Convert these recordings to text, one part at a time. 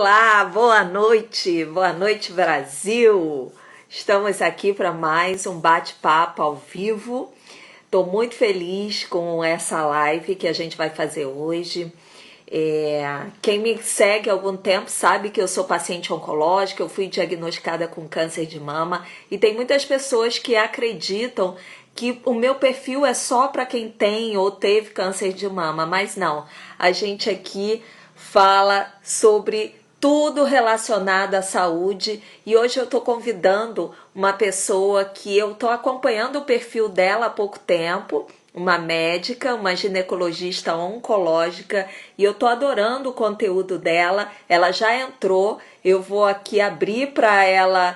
Olá, boa noite Brasil. Estamos aqui para mais um bate-papo ao vivo. Estou muito feliz com essa live que a gente vai fazer hoje. Quem me segue há algum tempo sabe que eu sou paciente oncológica, eu fui diagnosticada com câncer de mama e tem muitas pessoas que acreditam que o meu perfil é só para quem tem ou teve câncer de mama, mas não. A gente aqui fala sobre tudo relacionado à saúde e hoje eu estou convidando uma pessoa que eu estou acompanhando o perfil dela há pouco tempo, uma médica, uma ginecologista oncológica, e eu tô adorando o conteúdo dela. Ela já entrou, eu vou aqui abrir para ela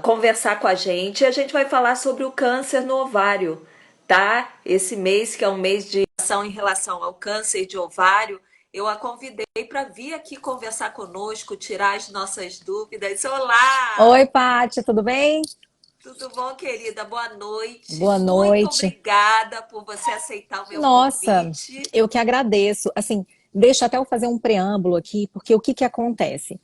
conversar com a gente. E a gente vai falar sobre o câncer no ovário, tá? Esse mês que é um mês de ação em relação ao câncer de ovário, eu a convidei para vir aqui conversar conosco, tirar as nossas dúvidas. Olá! Oi, Paty, tudo bem? Tudo bom, querida? Boa noite. Boa Muito noite. obrigada por você aceitar o meu Nossa, convite. eu que agradeço. Assim, deixa até eu fazer um preâmbulo aqui, porque o que que acontece?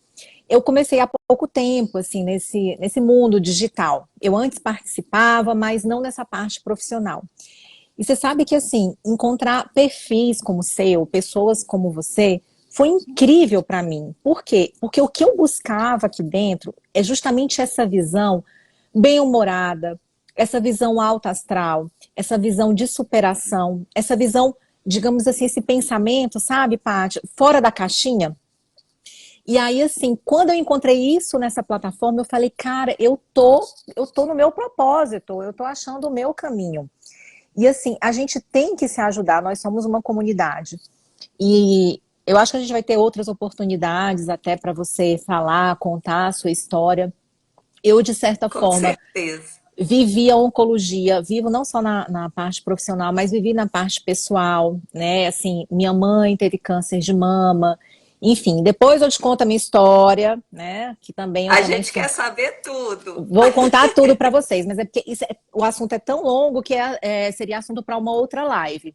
Eu comecei há pouco tempo, assim, nesse mundo digital. Eu antes participava, mas não nessa parte profissional. E você sabe que, assim, encontrar perfis como o seu, pessoas como você, foi incrível para mim. Por quê? Porque o que eu buscava aqui dentro é justamente essa visão bem-humorada, essa visão alta astral, essa visão de superação, essa visão, digamos assim, esse pensamento, sabe, Paty, fora da caixinha. E aí, assim, quando eu encontrei isso nessa plataforma, eu falei, cara, eu tô no meu propósito, eu tô achando o meu caminho. E assim, a gente tem que se ajudar, nós somos uma comunidade. E eu acho que a gente vai ter outras oportunidades até para você falar, contar a sua história. Eu, de certa Com forma, certeza. vivi a oncologia, vivo não só na parte profissional, mas vivi na parte pessoal, né? Assim, minha mãe teve câncer de mama. Enfim, depois eu te conto a minha história, né? Que também eu A também gente sou. quer saber tudo. Vou contar tudo para vocês, mas é porque o assunto é tão longo que seria assunto para uma outra live.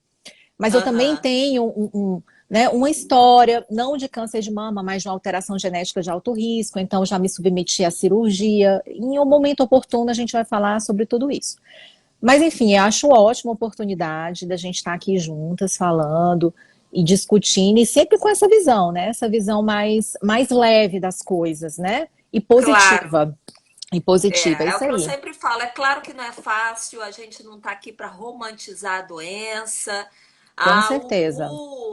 Mas eu também Aham. tenho né, uma história, não de câncer de mama, mas de uma alteração genética de alto risco. Então, já me submeti à cirurgia. Em um momento oportuno, a gente vai falar sobre tudo isso. Mas, enfim, eu acho ótima oportunidade da gente estar aqui juntas, falando e discutindo, e sempre com essa visão, né? Essa visão mais leve das coisas, né? E Claro. positiva. E positiva, é É o isso que eu aí. sempre falo. É claro que não é fácil, a gente não está aqui para romantizar a doença. Com Ah, certeza.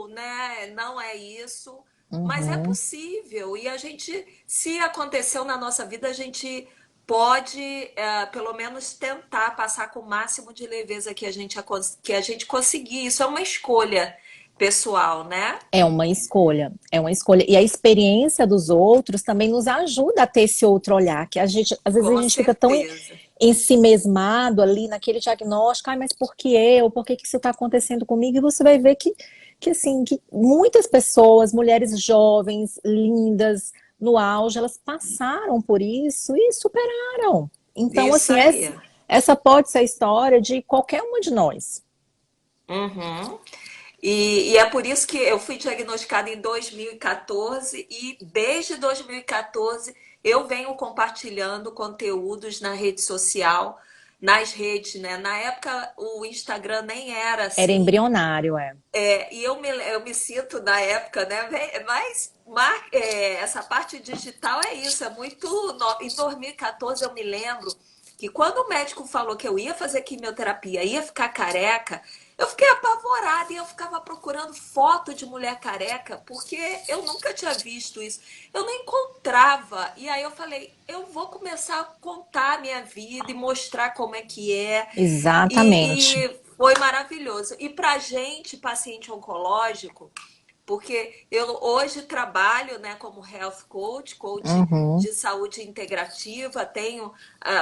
né? Não é isso. Mas é Uhum. possível. E a gente, se aconteceu na nossa vida, a gente pode, pelo menos, tentar passar com o máximo de leveza que a gente conseguir. Isso é uma escolha pessoal, né? É uma escolha, é uma escolha. E a experiência dos outros também nos ajuda a ter esse outro olhar, que a gente, às vezes a Com gente fica tão certeza. ensimesmado ali naquele diagnóstico, ai, mas por que eu? Por que que isso está acontecendo comigo? E você vai ver que assim, que muitas pessoas, mulheres jovens, lindas, no auge, elas passaram por isso e superaram. Então, Isso assim, aí. essa pode ser a história de qualquer uma de nós. Uhum. E é por isso que eu fui diagnosticada em 2014 e desde 2014 eu venho compartilhando conteúdos na rede social, nas redes, né? Na época o Instagram nem era Era assim, embrionário, é. e eu me sinto na época, né? Mas essa parte digital é isso, é muito. Em 2014 eu me lembro que quando o médico falou que eu ia fazer quimioterapia, ia ficar careca, eu fiquei apavorada e eu ficava procurando foto de mulher careca, porque eu nunca tinha visto isso. Eu não encontrava. E aí eu falei, eu vou começar a contar a minha vida e mostrar como é que é. Exatamente. E foi maravilhoso. E para gente, paciente oncológico, porque eu hoje trabalho, né, como health coach, coach Uhum. de saúde integrativa,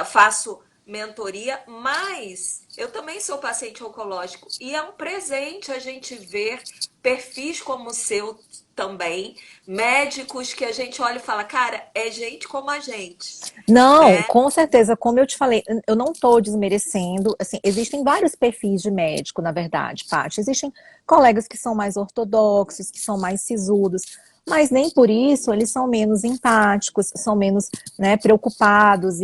faço mentoria, mas eu também sou paciente oncológico e é um presente a gente ver perfis como o seu também, médicos que a gente olha e fala, cara, é gente como a gente, Não, né? com certeza, como eu te falei, eu não estou desmerecendo, assim, existem vários perfis de médico, na verdade, Paty. Existem colegas que são mais ortodoxos, que são mais sisudos, mas nem por isso eles são menos empáticos, são menos, né, preocupados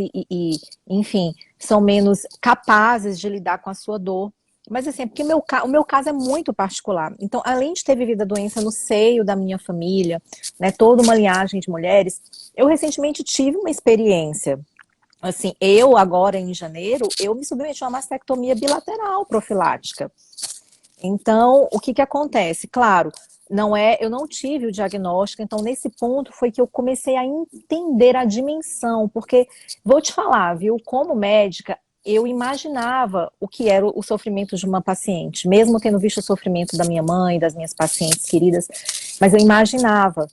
enfim, são menos capazes de lidar com a sua dor. Mas assim, é porque o meu caso é muito particular. Então, além de ter vivido a doença no seio da minha família, né, toda uma linhagem de mulheres, eu recentemente tive uma experiência. Assim, eu agora em janeiro, eu me submeti a uma mastectomia bilateral profilática. Então, o que que acontece? Claro, eu não tive o diagnóstico, então nesse ponto foi que eu comecei a entender a dimensão, porque vou te falar, viu, como médica, eu imaginava o que era o sofrimento de uma paciente, mesmo tendo visto o sofrimento da minha mãe, das minhas pacientes queridas, mas eu imaginava.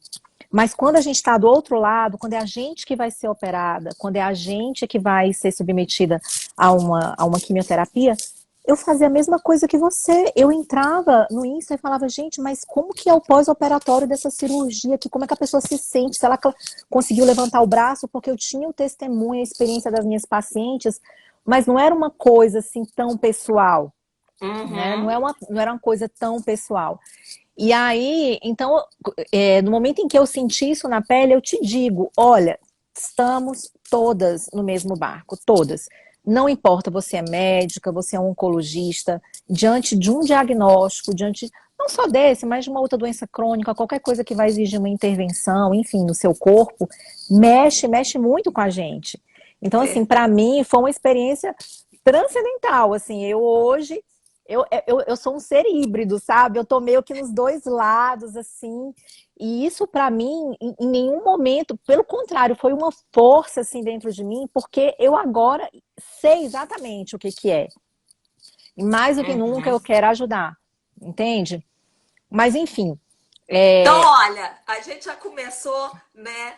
Mas quando a gente está do outro lado, quando é a gente que vai ser operada, quando é a gente que vai ser submetida a uma quimioterapia, eu fazia a mesma coisa que você. Eu entrava no Insta e falava, gente, mas como que é o pós-operatório dessa cirurgia aqui? Como é que a pessoa se sente? Se ela conseguiu levantar o braço? Porque eu tinha o testemunho, a experiência das minhas pacientes, mas não era uma coisa assim tão pessoal, né? Uhum. Não era uma coisa tão pessoal. E aí, então, no momento em que eu senti isso na pele, eu te digo, olha, estamos todas no mesmo barco, todas. Não importa, você é médica, você é um oncologista, diante de um diagnóstico, diante não só desse, mas de uma outra doença crônica, qualquer coisa que vai exigir uma intervenção, enfim, no seu corpo, mexe muito com a gente. Então, assim, para Verdade. mim foi uma experiência transcendental. Assim, eu hoje eu sou um ser híbrido, sabe? Eu tô meio que nos dois lados, assim. E isso, para mim, em nenhum momento, pelo contrário, foi uma força, assim, dentro de mim, porque eu agora sei exatamente o que que é. E mais do que nunca Uhum. eu quero ajudar, entende? Mas, enfim, Então, é... olha, a gente já começou, né?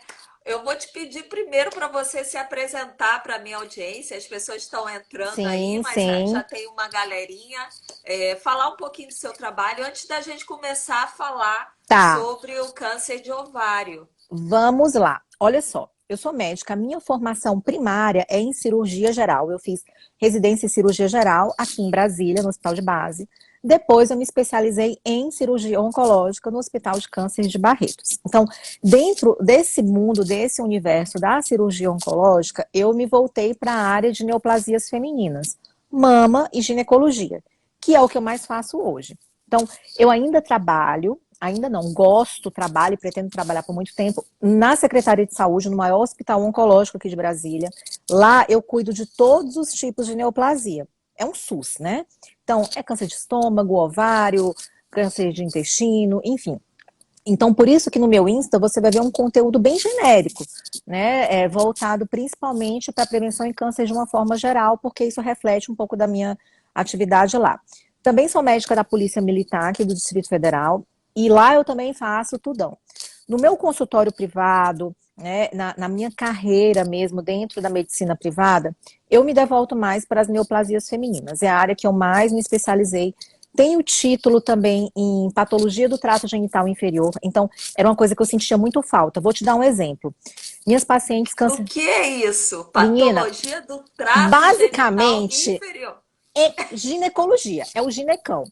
Eu vou te pedir primeiro para você se apresentar para a minha audiência. As pessoas estão entrando aí, sim, mas já sim, tem uma galerinha. Falar um pouquinho do seu trabalho antes da gente começar a falar tá. sobre o câncer de ovário. Vamos lá. Olha só, eu sou médica, a minha formação primária é em cirurgia geral. Eu fiz residência em cirurgia geral aqui em Brasília, no Hospital de Base. Depois eu me especializei em cirurgia oncológica no Hospital de Câncer de Barretos. Então, dentro desse mundo, desse universo da cirurgia oncológica, eu me voltei para a área de neoplasias femininas, mama e ginecologia, que é o que eu mais faço hoje. Então, eu ainda trabalho, ainda não, gosto, trabalho e pretendo trabalhar por muito tempo na Secretaria de Saúde, no maior hospital oncológico aqui de Brasília. Lá eu cuido de todos os tipos de neoplasia. É um SUS, né? Então, é câncer de estômago, ovário, câncer de intestino, enfim. Então, por isso que no meu Insta você vai ver um conteúdo bem genérico, né? Voltado principalmente para prevenção em câncer de uma forma geral, porque isso reflete um pouco da minha atividade lá. Também sou médica da Polícia Militar aqui do Distrito Federal, e lá eu também faço tudão. No meu consultório privado, né, na minha carreira mesmo, dentro da medicina privada, eu me devolto mais para as neoplasias femininas. É a área que eu mais me especializei. Tenho título também em patologia do trato genital inferior, então era uma coisa que eu sentia muito falta. Vou te dar um exemplo. Minhas pacientes O câncer. que é isso? Menina, Patologia do trato genital basicamente inferior. é ginecologia, é o ginecão.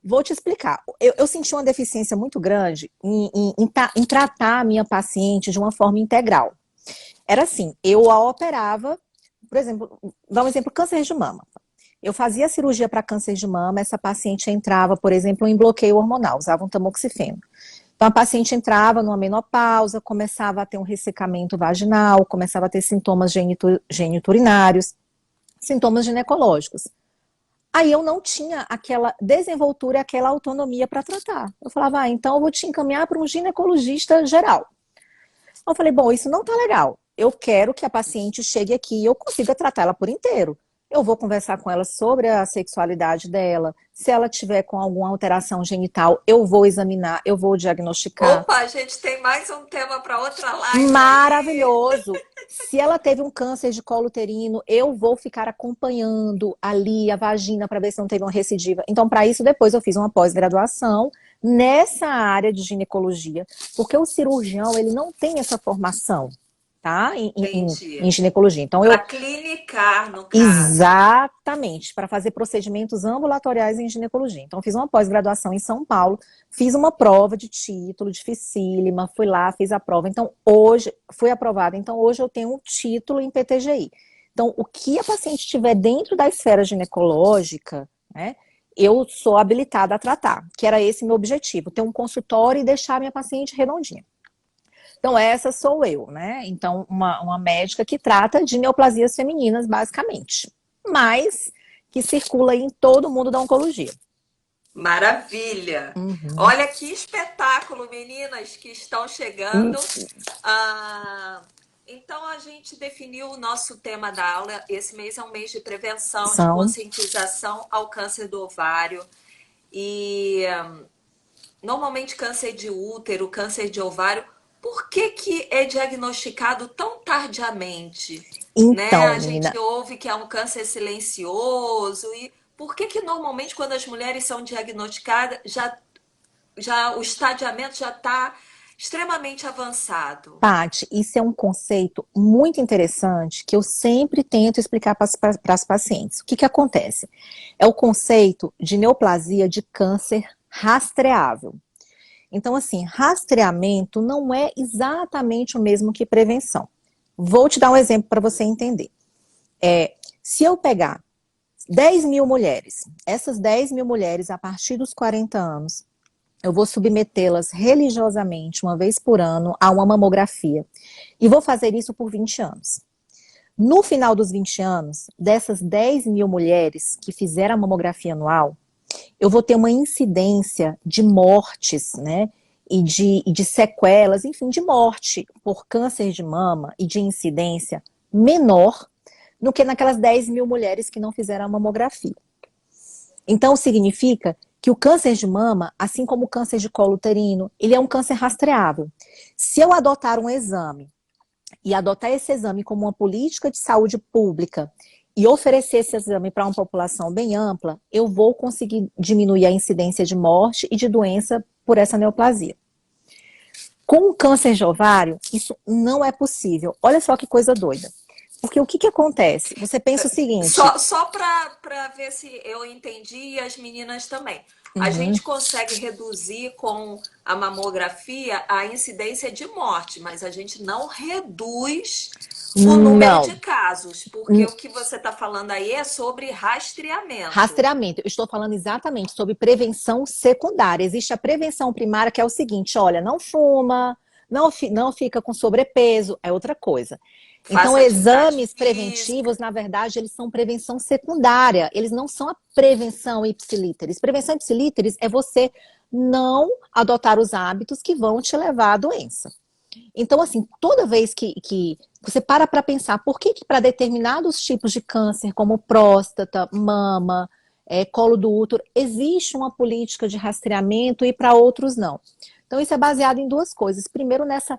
Vou te explicar. Eu senti uma deficiência muito grande em tratar a minha paciente de uma forma integral. Era assim, eu a operava, por exemplo, dá um exemplo, câncer de mama. Eu fazia cirurgia para câncer de mama, essa paciente entrava, por exemplo, em bloqueio hormonal, usava um tamoxifeno. Então, a paciente entrava numa menopausa, começava a ter um ressecamento vaginal, começava a ter sintomas geniturinários, sintomas ginecológicos. Aí eu não tinha aquela desenvoltura, aquela autonomia para tratar. Eu falava, então eu vou te encaminhar para um ginecologista geral. Eu falei, bom, isso não tá legal. Eu quero que a paciente chegue aqui e eu consiga tratar ela por inteiro. Eu vou conversar com ela sobre a sexualidade dela. Se ela tiver com alguma alteração genital, eu vou examinar, eu vou diagnosticar. Opa, a gente tem mais um tema para outra live aí. Maravilhoso. Se ela teve um câncer de colo uterino, eu vou ficar acompanhando ali a vagina para ver se não teve uma recidiva. Então, para isso, depois eu fiz uma pós-graduação nessa área de ginecologia, porque o cirurgião, ele não tem essa formação. tá? Em Entendi. ginecologia. Então, Para clinicar, no caso. exatamente, para fazer procedimentos ambulatoriais em ginecologia. Então, fiz uma pós-graduação em São Paulo, fiz uma prova de título, dificílima, fui lá, fiz a prova. Então, hoje, fui aprovada. Então, hoje eu tenho um título em PTGI. Então, o que a paciente tiver dentro da esfera ginecológica, né, eu sou habilitada a tratar, que era esse meu objetivo, ter um consultório e deixar a minha paciente redondinha. Então, essa sou eu, né? Então, uma médica que trata de neoplasias femininas, basicamente, mas que circula em todo o mundo da oncologia. Maravilha! Uhum. Olha que espetáculo, meninas que estão chegando. Ah, então, a gente definiu o nosso tema da aula. Esse mês é um mês de prevenção, de São, conscientização ao câncer do ovário. E normalmente câncer de útero, câncer de ovário, por que que é diagnosticado tão tardiamente? Né? então, A gente menina, ouve que é um câncer silencioso e por que que normalmente quando as mulheres são diagnosticadas já o estadiamento já está extremamente avançado? Paty, isso é um conceito muito interessante que eu sempre tento explicar para as pacientes. O que acontece? É o conceito de neoplasia de câncer rastreável. Então, assim, rastreamento não é exatamente o mesmo que prevenção. Vou te dar um exemplo para você entender. Se eu pegar 10 mil mulheres, essas 10 mil mulheres, a partir dos 40 anos, eu vou submetê-las religiosamente, uma vez por ano, a uma mamografia. E vou fazer isso por 20 anos. No final dos 20 anos, dessas 10 mil mulheres que fizeram a mamografia anual, eu vou ter uma incidência de mortes, né? E de sequelas, enfim, de morte por câncer de mama e de incidência menor do que naquelas 10 mil mulheres que não fizeram a mamografia. Então, significa que o câncer de mama, assim como o câncer de colo uterino, ele é um câncer rastreável. Se eu adotar um exame e adotar esse exame como uma política de saúde pública e oferecer esse exame para uma população bem ampla, eu vou conseguir diminuir a incidência de morte e de doença por essa neoplasia. Com o câncer de ovário, isso não é possível. Olha só que coisa doida. Porque o que acontece? Você pensa o seguinte. Só para ver se eu entendi e as meninas também. A Uhum, gente consegue reduzir com a mamografia a incidência de morte, mas a gente não reduz o número de não. casos, porque o que você está falando aí é sobre rastreamento. Rastreamento, eu estou falando exatamente sobre prevenção secundária. Existe a prevenção primária, que é o seguinte: olha, não fuma, não fica com sobrepeso, é outra coisa. Então, Faça atividade exames física. preventivos, na verdade, eles são prevenção secundária, eles não são a prevenção ipsilíteris. Prevenção ipsilíteris é você não adotar os hábitos que vão te levar à doença. Então, assim, toda vez que você para pensar por que para determinados tipos de câncer, como próstata, mama, colo do útero, existe uma política de rastreamento e para outros não. Então, isso é baseado em duas coisas. Primeiro, nessa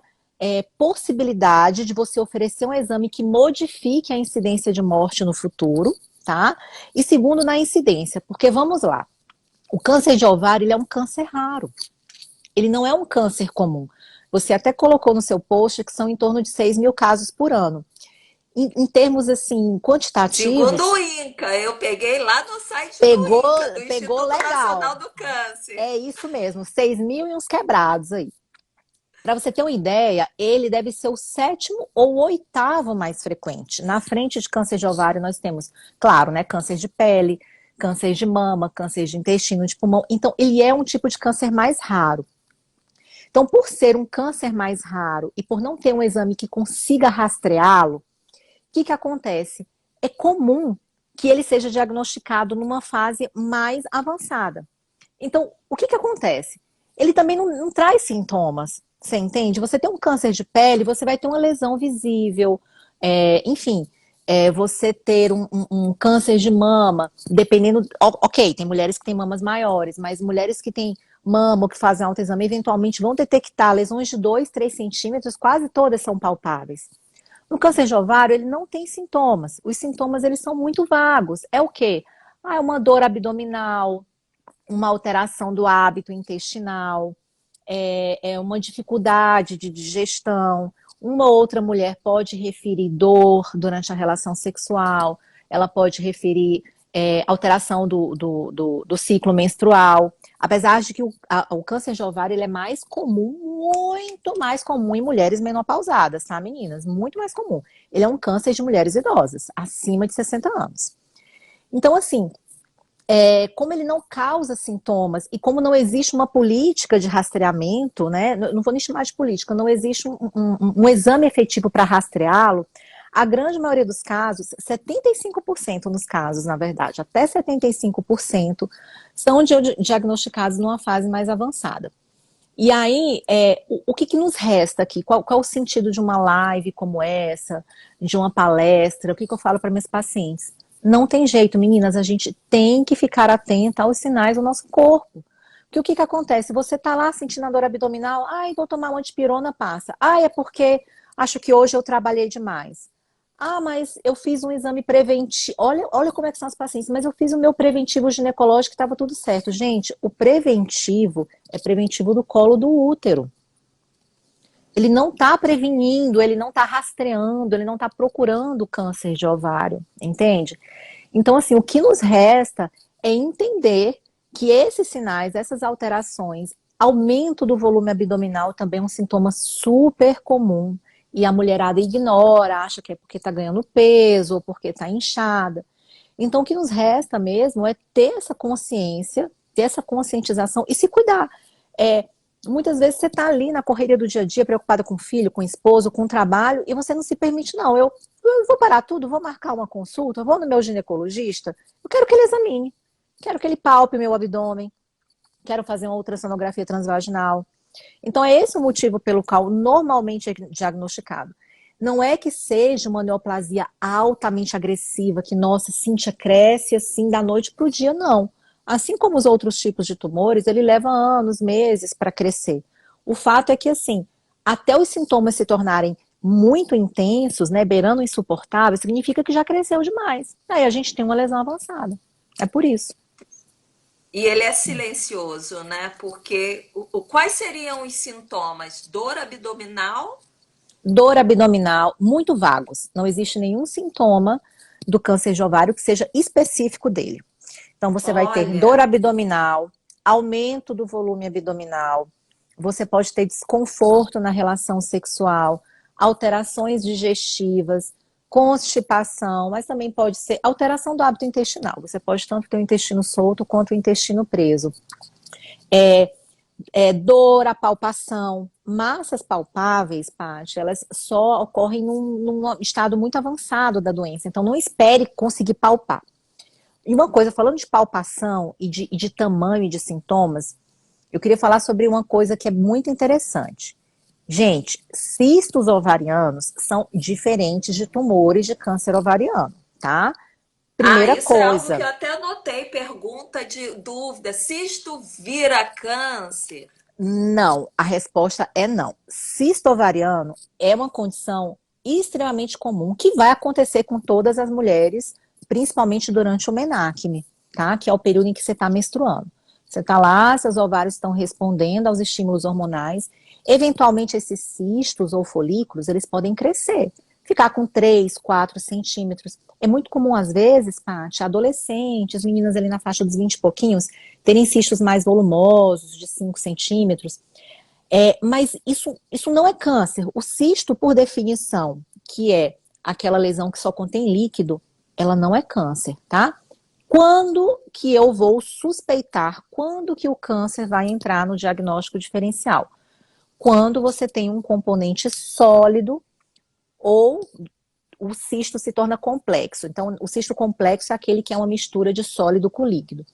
possibilidade de você oferecer um exame que modifique a incidência de morte no futuro, tá? E segundo, na incidência, porque vamos lá, o câncer de ovário ele é um câncer raro. Ele não é um câncer comum. Você até colocou no seu post que são em torno de 6 mil casos por ano. Em termos assim Segundo quantitativos, o INCA, eu peguei lá no site do pegou, INCA, do pegou Instituto legal. Nacional do Câncer. É isso mesmo, 6 mil e uns quebrados aí. Para você ter uma ideia, ele deve ser o sétimo ou o oitavo mais frequente. Na frente de câncer de ovário, nós temos, claro, né, câncer de pele, câncer de mama, câncer de intestino, de pulmão. Então, ele é um tipo de câncer mais raro. Então, por ser um câncer mais raro e por não ter um exame que consiga rastreá-lo, o que acontece? É comum que ele seja diagnosticado numa fase mais avançada. Então, o que acontece? Ele também não traz sintomas, você entende? Você tem um câncer de pele, você vai ter uma lesão visível, enfim, você ter um câncer de mama, dependendo. Ok, tem mulheres que têm mamas maiores, mas mulheres que têm mama ou que fazem autoexame, eventualmente vão detectar lesões de 2, 3 centímetros, quase todas são palpáveis. No câncer de ovário, ele não tem sintomas. Os sintomas, eles são muito vagos. É o quê? É uma dor abdominal, uma alteração do hábito intestinal, uma dificuldade de digestão, Uma ou outra mulher pode referir dor durante a relação sexual, ela pode referir alteração do ciclo menstrual. Apesar de que o câncer de ovário ele é mais comum, muito mais comum em mulheres menopausadas, tá, meninas? Muito mais comum. Ele é um câncer de mulheres idosas, acima de 60 anos. Então, assim, como ele não causa sintomas e como não existe uma política de rastreamento, né? Não vou nem chamar de política, não existe um exame efetivo para rastreá-lo, a grande maioria dos casos, 75% nos casos, na verdade, até 75% são diagnosticados numa fase mais avançada. E aí, o que nos resta aqui? Qual é o sentido de uma live como essa, de uma palestra? O que eu falo para meus pacientes? Não tem jeito, meninas, a gente tem que ficar atenta aos sinais do nosso corpo. Porque o que acontece? Você está lá sentindo a dor abdominal, ai, vou tomar uma dipirona, passa. Ai, é porque acho que hoje eu trabalhei demais. Ah, mas eu fiz um exame preventivo. Olha como é que são as pacientes. Mas eu fiz o meu preventivo ginecológico e estava tudo certo. Gente, o preventivo é preventivo do colo do útero. Ele não está prevenindo, ele não está rastreando, ele não está procurando câncer de ovário, entende? Então, assim, o que nos resta é entender que esses sinais, essas alterações, aumento do volume abdominal também é um sintoma super comum. E a mulherada ignora, acha que é porque está ganhando peso ou porque está inchada. Então, o que nos resta mesmo é ter essa consciência, ter essa conscientização e se cuidar. Muitas vezes você está ali na correria do dia a dia, preocupada com o filho, com o esposo, com o trabalho, e você não se permite, não. Eu vou parar tudo, vou marcar uma consulta, vou no meu ginecologista, eu quero que ele examine, quero que ele palpe meu abdômen, quero fazer uma ultrassonografia transvaginal. Então, é esse o motivo pelo qual normalmente é diagnosticado. Não é que seja uma neoplasia altamente agressiva, que, nossa, Cíntia, cresce assim da noite para o dia, não. Assim como os outros tipos de tumores, ele leva anos, meses para crescer. O fato é que, assim, até os sintomas se tornarem muito intensos, né, beirando o insuportável, significa que já cresceu demais. Aí a gente tem uma lesão avançada. É por isso. E ele é silencioso, né? Porque quais seriam os sintomas? Dor abdominal? Dor abdominal, muito vagos. Não existe nenhum sintoma do câncer de ovário que seja específico dele. Então, você vai ter dor Olha, abdominal, aumento do volume abdominal, você pode ter desconforto na relação sexual, alterações digestivas, constipação, mas também pode ser alteração do hábito intestinal. Você pode tanto ter o intestino solto quanto o intestino preso. Dor, a palpação, massas palpáveis, Paty, elas só ocorrem num estado muito avançado da doença. Então, não espere conseguir palpar. E uma coisa, falando de palpação e de tamanho e de sintomas, eu queria falar sobre uma coisa que é muito interessante. Gente, cistos ovarianos são diferentes de tumores de câncer ovariano, tá? Primeira isso é algo que coisa, eu até anotei. Pergunta de dúvida: se isto vira câncer? não. A resposta é não. Cisto ovariano é uma condição extremamente comum que vai acontecer com todas as mulheres, principalmente durante o menarqueme, tá? Que é o período em que você está menstruando. Você está lá, seus ovários estão respondendo aos estímulos hormonais. Eventualmente, esses cistos ou folículos, eles podem crescer, ficar com 3, 4 centímetros. É muito comum, às vezes, Paty, adolescentes, meninas ali na faixa dos 20 e pouquinhos, terem cistos mais volumosos, de 5 centímetros. Mas isso não é câncer. O cisto, por definição, que é aquela lesão que só contém líquido, ela não é câncer, tá? Quando que eu vou suspeitar? Quando que o câncer vai entrar no diagnóstico diferencial? Quando você tem um componente sólido ou o cisto se torna complexo. Então, o cisto complexo é aquele que é uma mistura de sólido com líquido.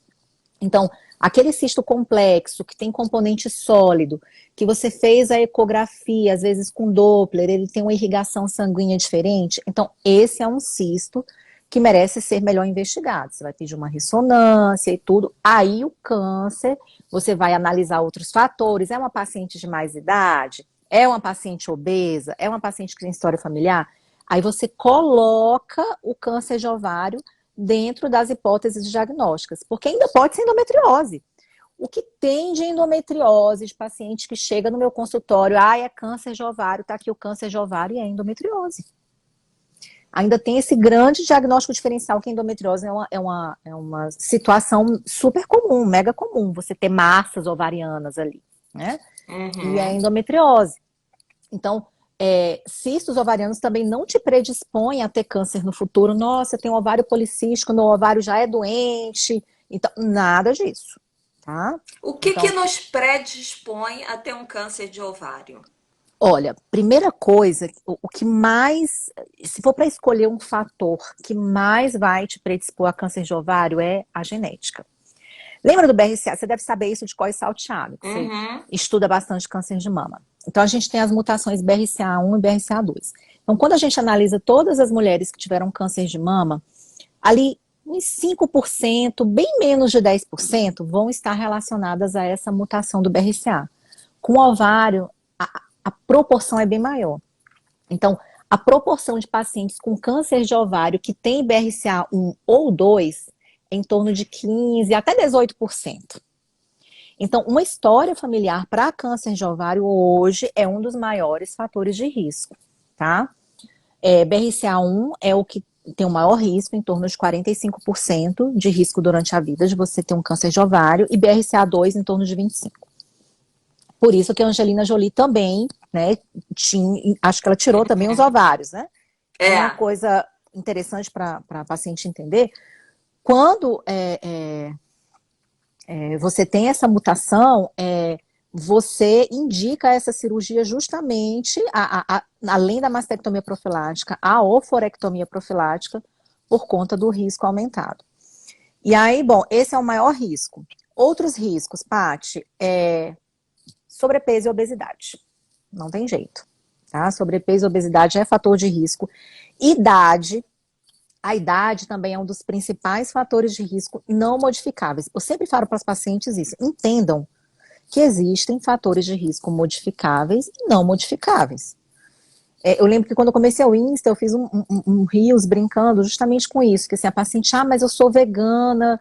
Então, aquele cisto complexo, que tem componente sólido, que você fez a ecografia, às vezes com Doppler, ele tem uma irrigação sanguínea diferente. Então, esse é um cisto que merece ser melhor investigado. Você vai pedir uma ressonância e tudo. Aí, o câncer, você vai analisar outros fatores. É uma paciente de mais idade? É uma paciente obesa? É uma paciente que tem história familiar? Aí você coloca o câncer de ovário dentro das hipóteses diagnósticas, porque ainda pode ser endometriose. O que tem de endometriose, de paciente que chega no meu consultório, é câncer de ovário, tá aqui o câncer de ovário e é endometriose. Ainda tem esse grande diagnóstico diferencial que a endometriose é uma situação super comum, mega comum, você ter massas ovarianas ali, né? E a Uhum. endometriose. Então, cistos ovarianos também não te predispõem a ter câncer no futuro. Nossa, eu tenho um ovário policístico, meu ovário já é doente. Então, nada disso, tá? O que que Então, nos predispõe a ter um câncer de ovário? olha, primeira coisa, o que mais, se for para escolher um fator que mais vai te predispor a câncer de ovário é a genética. Lembra do BRCA? Você deve saber isso de cor e salteado, que você Uhum. estuda bastante câncer de mama. Então, a gente tem as mutações BRCA1 e BRCA2. Então, quando a gente analisa todas as mulheres que tiveram câncer de mama, ali uns 5%, bem menos de 10%, vão estar relacionadas a essa mutação do BRCA. Com o ovário, a proporção é bem maior. Então, a proporção de pacientes com câncer de ovário que tem BRCA1 ou 2 é em torno de 15 até 18%. Então, uma história familiar para câncer de ovário hoje é um dos maiores fatores de risco, tá? BRCA1 é o que tem o maior risco, em torno de 45% de risco durante a vida de você ter um câncer de ovário, e BRCA2 em torno de 25%. Por isso que a Angelina Jolie também, né, acho que ela tirou também os ovários, né? Uma É. coisa interessante para a paciente entender, quando você tem essa mutação, você indica essa cirurgia justamente, além da mastectomia profilática, a oforectomia profilática, por conta do risco aumentado. E aí, bom, esse é o maior risco. Outros riscos, Paty, sobrepeso e obesidade. Não tem jeito, tá? Sobrepeso e obesidade é fator de risco. Idade, a idade também é um dos principais fatores de risco não modificáveis. Eu sempre falo para os pacientes isso, entendam que existem fatores de risco modificáveis e não modificáveis. Eu lembro que quando eu comecei o Insta, eu fiz um Reels brincando justamente com isso, que assim, a paciente, mas eu sou vegana,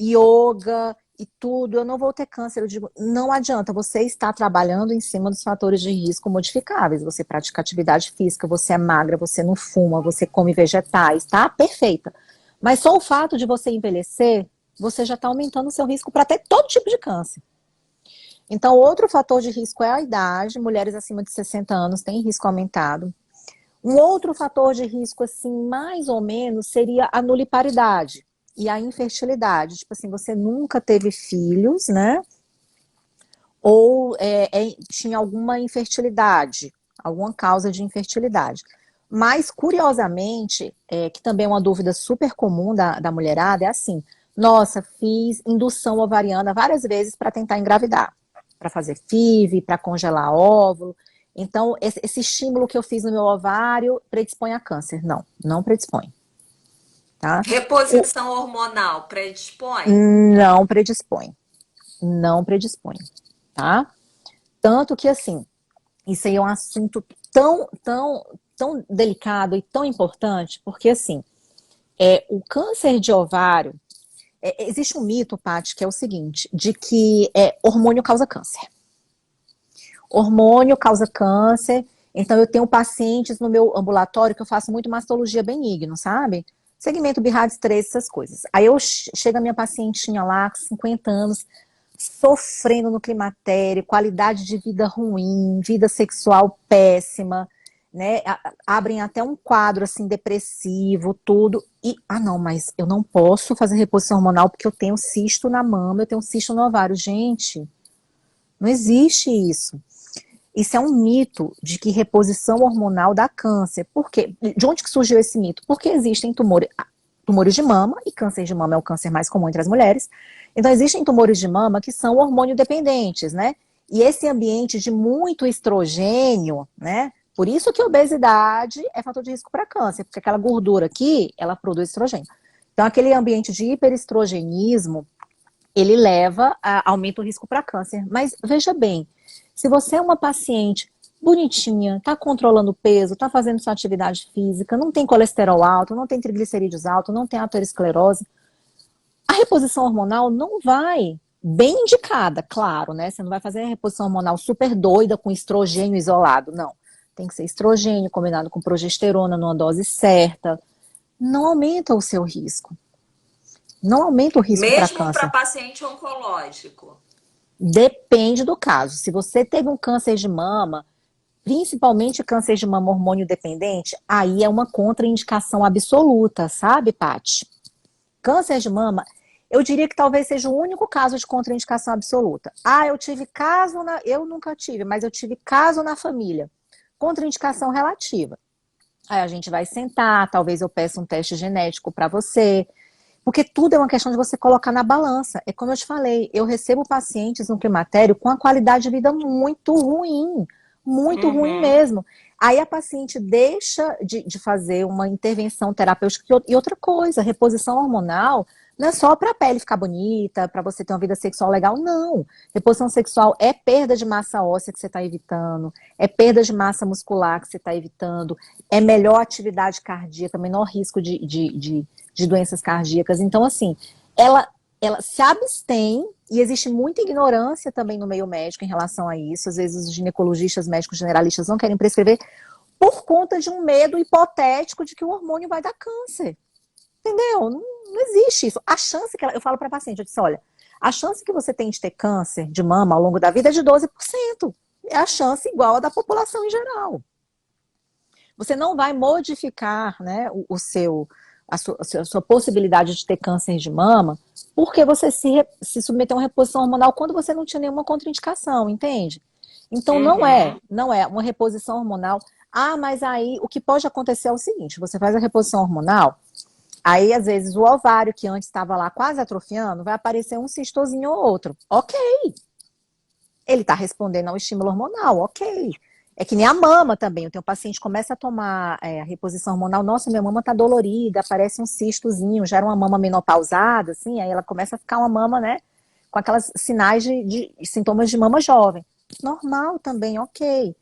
yoga e tudo, eu não vou ter câncer. Eu digo, não adianta, você está trabalhando em cima dos fatores de risco modificáveis, você pratica atividade física, você é magra, você não fuma, você come vegetais, tá? Perfeita. Mas só o fato de você envelhecer, você já está aumentando o seu risco para ter todo tipo de câncer. Então, outro fator de risco é a idade. Mulheres acima de 60 anos têm risco aumentado. Um outro fator de risco, assim, mais ou menos, seria a nuliparidade e a infertilidade. Tipo assim, você nunca teve filhos, né? Ou tinha alguma infertilidade, alguma causa de infertilidade. Mas, curiosamente, que também é uma dúvida super comum da mulherada, é assim, nossa, fiz indução ovariana várias vezes para tentar engravidar, para fazer FIV, para congelar óvulo. Então, esse estímulo que eu fiz no meu ovário predispõe a câncer. Não, não predispõe, tá? Reposição hormonal predispõe? Não predispõe, não predispõe, tá? Tanto que, assim, isso aí é um assunto tão delicado e tão importante, porque, assim, o câncer de ovário, existe um mito, Paty, que é o seguinte, de que hormônio causa câncer. Hormônio causa câncer, então eu tenho pacientes no meu ambulatório que eu faço muito mastologia benigno, sabe? Segmento BIRADS 3, essas coisas. Aí chega a minha pacientinha lá, com 50 anos, sofrendo no climatério, qualidade de vida ruim, vida sexual péssima, né? Abrem até um quadro assim depressivo, tudo. E não, mas eu não posso fazer reposição hormonal porque eu tenho cisto na mama, eu tenho cisto no ovário. Gente, não existe isso. Isso é um mito de que reposição hormonal dá câncer. Por quê? De onde que surgiu esse mito? Porque existem tumores de mama, e câncer de mama é o câncer mais comum entre as mulheres. Então, existem tumores de mama que são hormônio dependentes, né? E esse ambiente de muito estrogênio, né? Por isso que a obesidade é fator de risco para câncer, porque aquela gordura aqui, ela produz estrogênio. Então, aquele ambiente de hiperestrogenismo, ele aumenta o risco para câncer. Mas veja bem, se você é uma paciente bonitinha, está controlando o peso, está fazendo sua atividade física, não tem colesterol alto, não tem triglicerídeos alto, não tem aterosclerose, a reposição hormonal não vai bem indicada, claro, né? Você não vai fazer a reposição hormonal super doida com estrogênio isolado, não. Tem que ser estrogênio combinado com progesterona numa dose certa. Não aumenta o seu risco. Não aumenta o risco para Mesmo para câncer. paciente oncológico. Depende do caso. Se você teve um câncer de mama, principalmente câncer de mama hormônio dependente, aí é uma contraindicação absoluta, sabe, Paty? Câncer de mama, eu diria que talvez seja o único caso de contraindicação absoluta. Ah, eu tive caso na. Eu nunca tive, mas eu tive caso na família. Contraindicação relativa. Aí a gente vai sentar, talvez eu peça um teste genético para você. Porque tudo é uma questão de você colocar na balança. É como eu te falei, eu recebo pacientes no climatério com a qualidade de vida muito ruim Uhum. mesmo. Aí a paciente deixa de fazer uma intervenção terapêutica. E outra coisa, reposição hormonal não é só para a pele ficar bonita, para você ter uma vida sexual legal, não. Reposição sexual é perda de massa óssea que você está evitando, é perda de massa muscular que você está evitando, é melhor atividade cardíaca, menor risco de doenças cardíacas. Então, assim, ela se abstém, e existe muita ignorância também no meio médico em relação a isso. Às vezes os ginecologistas, médicos generalistas não querem prescrever por conta de um medo hipotético de que o hormônio vai dar câncer. Entendeu? Não existe isso. A chance que eu falo para a paciente, eu disse, olha, a chance que você tem de ter câncer de mama ao longo da vida é de 12%. É a chance igual a da população em geral. Você não vai modificar, né, a sua possibilidade de ter câncer de mama porque você se submeteu a uma reposição hormonal quando você não tinha nenhuma contraindicação, entende? Então Uhum. não é uma reposição hormonal. Ah, mas aí o que pode acontecer é o seguinte: você faz a reposição hormonal, aí às vezes o ovário que antes estava lá quase atrofiando, vai aparecer um cistozinho ou outro. Ok, ele está respondendo ao estímulo hormonal, ok. É que nem a mama também. Eu tenho um paciente que começa a tomar a reposição hormonal, nossa, minha mama tá dolorida, aparece um cistozinho, já era uma mama menopausada, assim, aí ela começa a ficar uma mama, né, com aquelas sinais de sintomas de mama jovem. Normal também, ok.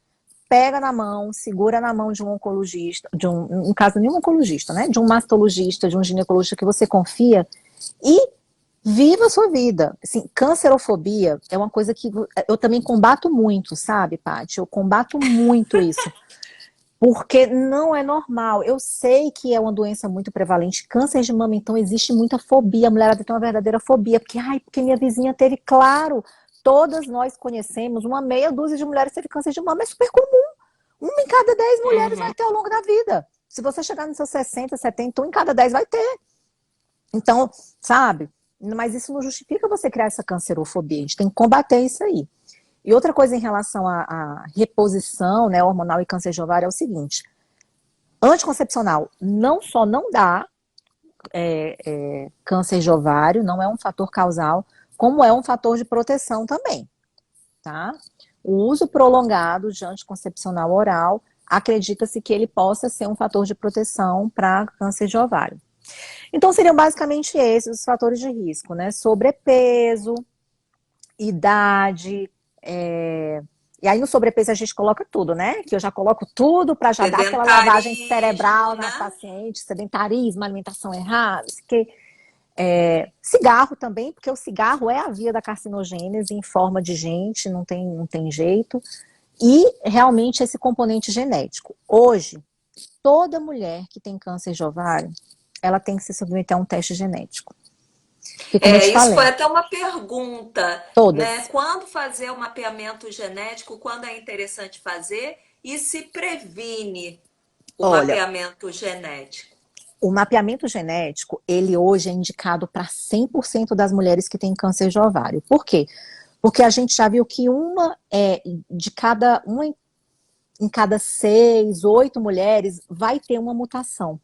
Pega na mão, segura na mão de um oncologista, no caso, nenhum oncologista, né, de um mastologista, de um ginecologista que você confia, e viva a sua vida. Assim, cancerofobia é uma coisa que eu também combato muito, sabe, Paty? Eu combato muito isso. Porque não é normal. Eu sei que é uma doença muito prevalente. Câncer de mama, então, existe muita fobia. A mulherada tem uma verdadeira fobia. Porque minha vizinha teve, claro. Todas nós conhecemos uma meia dúzia de mulheres que teve câncer de mama. É super comum. Uma em cada 10 mulheres vai Uhum. ter ao longo da vida. Se você chegar nos seus 60, 70, um em cada 10 vai ter. Então, sabe? Mas isso não justifica você criar essa cancerofobia. A gente tem que combater isso aí. E outra coisa em relação à reposição, né, hormonal e câncer de ovário é o seguinte: anticoncepcional não só não dá câncer de ovário, não é um fator causal, como é um fator de proteção também, tá? O uso prolongado de anticoncepcional oral, acredita-se que ele possa ser um fator de proteção para câncer de ovário. Então, seriam basicamente esses os fatores de risco, né? Sobrepeso, idade, e aí no sobrepeso a gente coloca tudo, né? Que eu já coloco tudo para já dar aquela lavagem Sedentarismo, cerebral né? nas pacientes, sedentarismo, alimentação errada, que cigarro também, porque o cigarro é a via da carcinogênese em forma de gente, não tem jeito. E realmente esse componente genético. Hoje, toda mulher que tem câncer de ovário, ela tem que se submeter a um teste genético. Porque, como eu te Isso foi falei, até uma pergunta, né? todas. Quando fazer o mapeamento genético, quando é interessante fazer e se previne o Olha, mapeamento genético? o mapeamento genético, ele hoje é indicado para 100% das mulheres que têm câncer de ovário. Por quê? Porque a gente já viu que uma em cada 6, 8 mulheres vai ter uma mutação.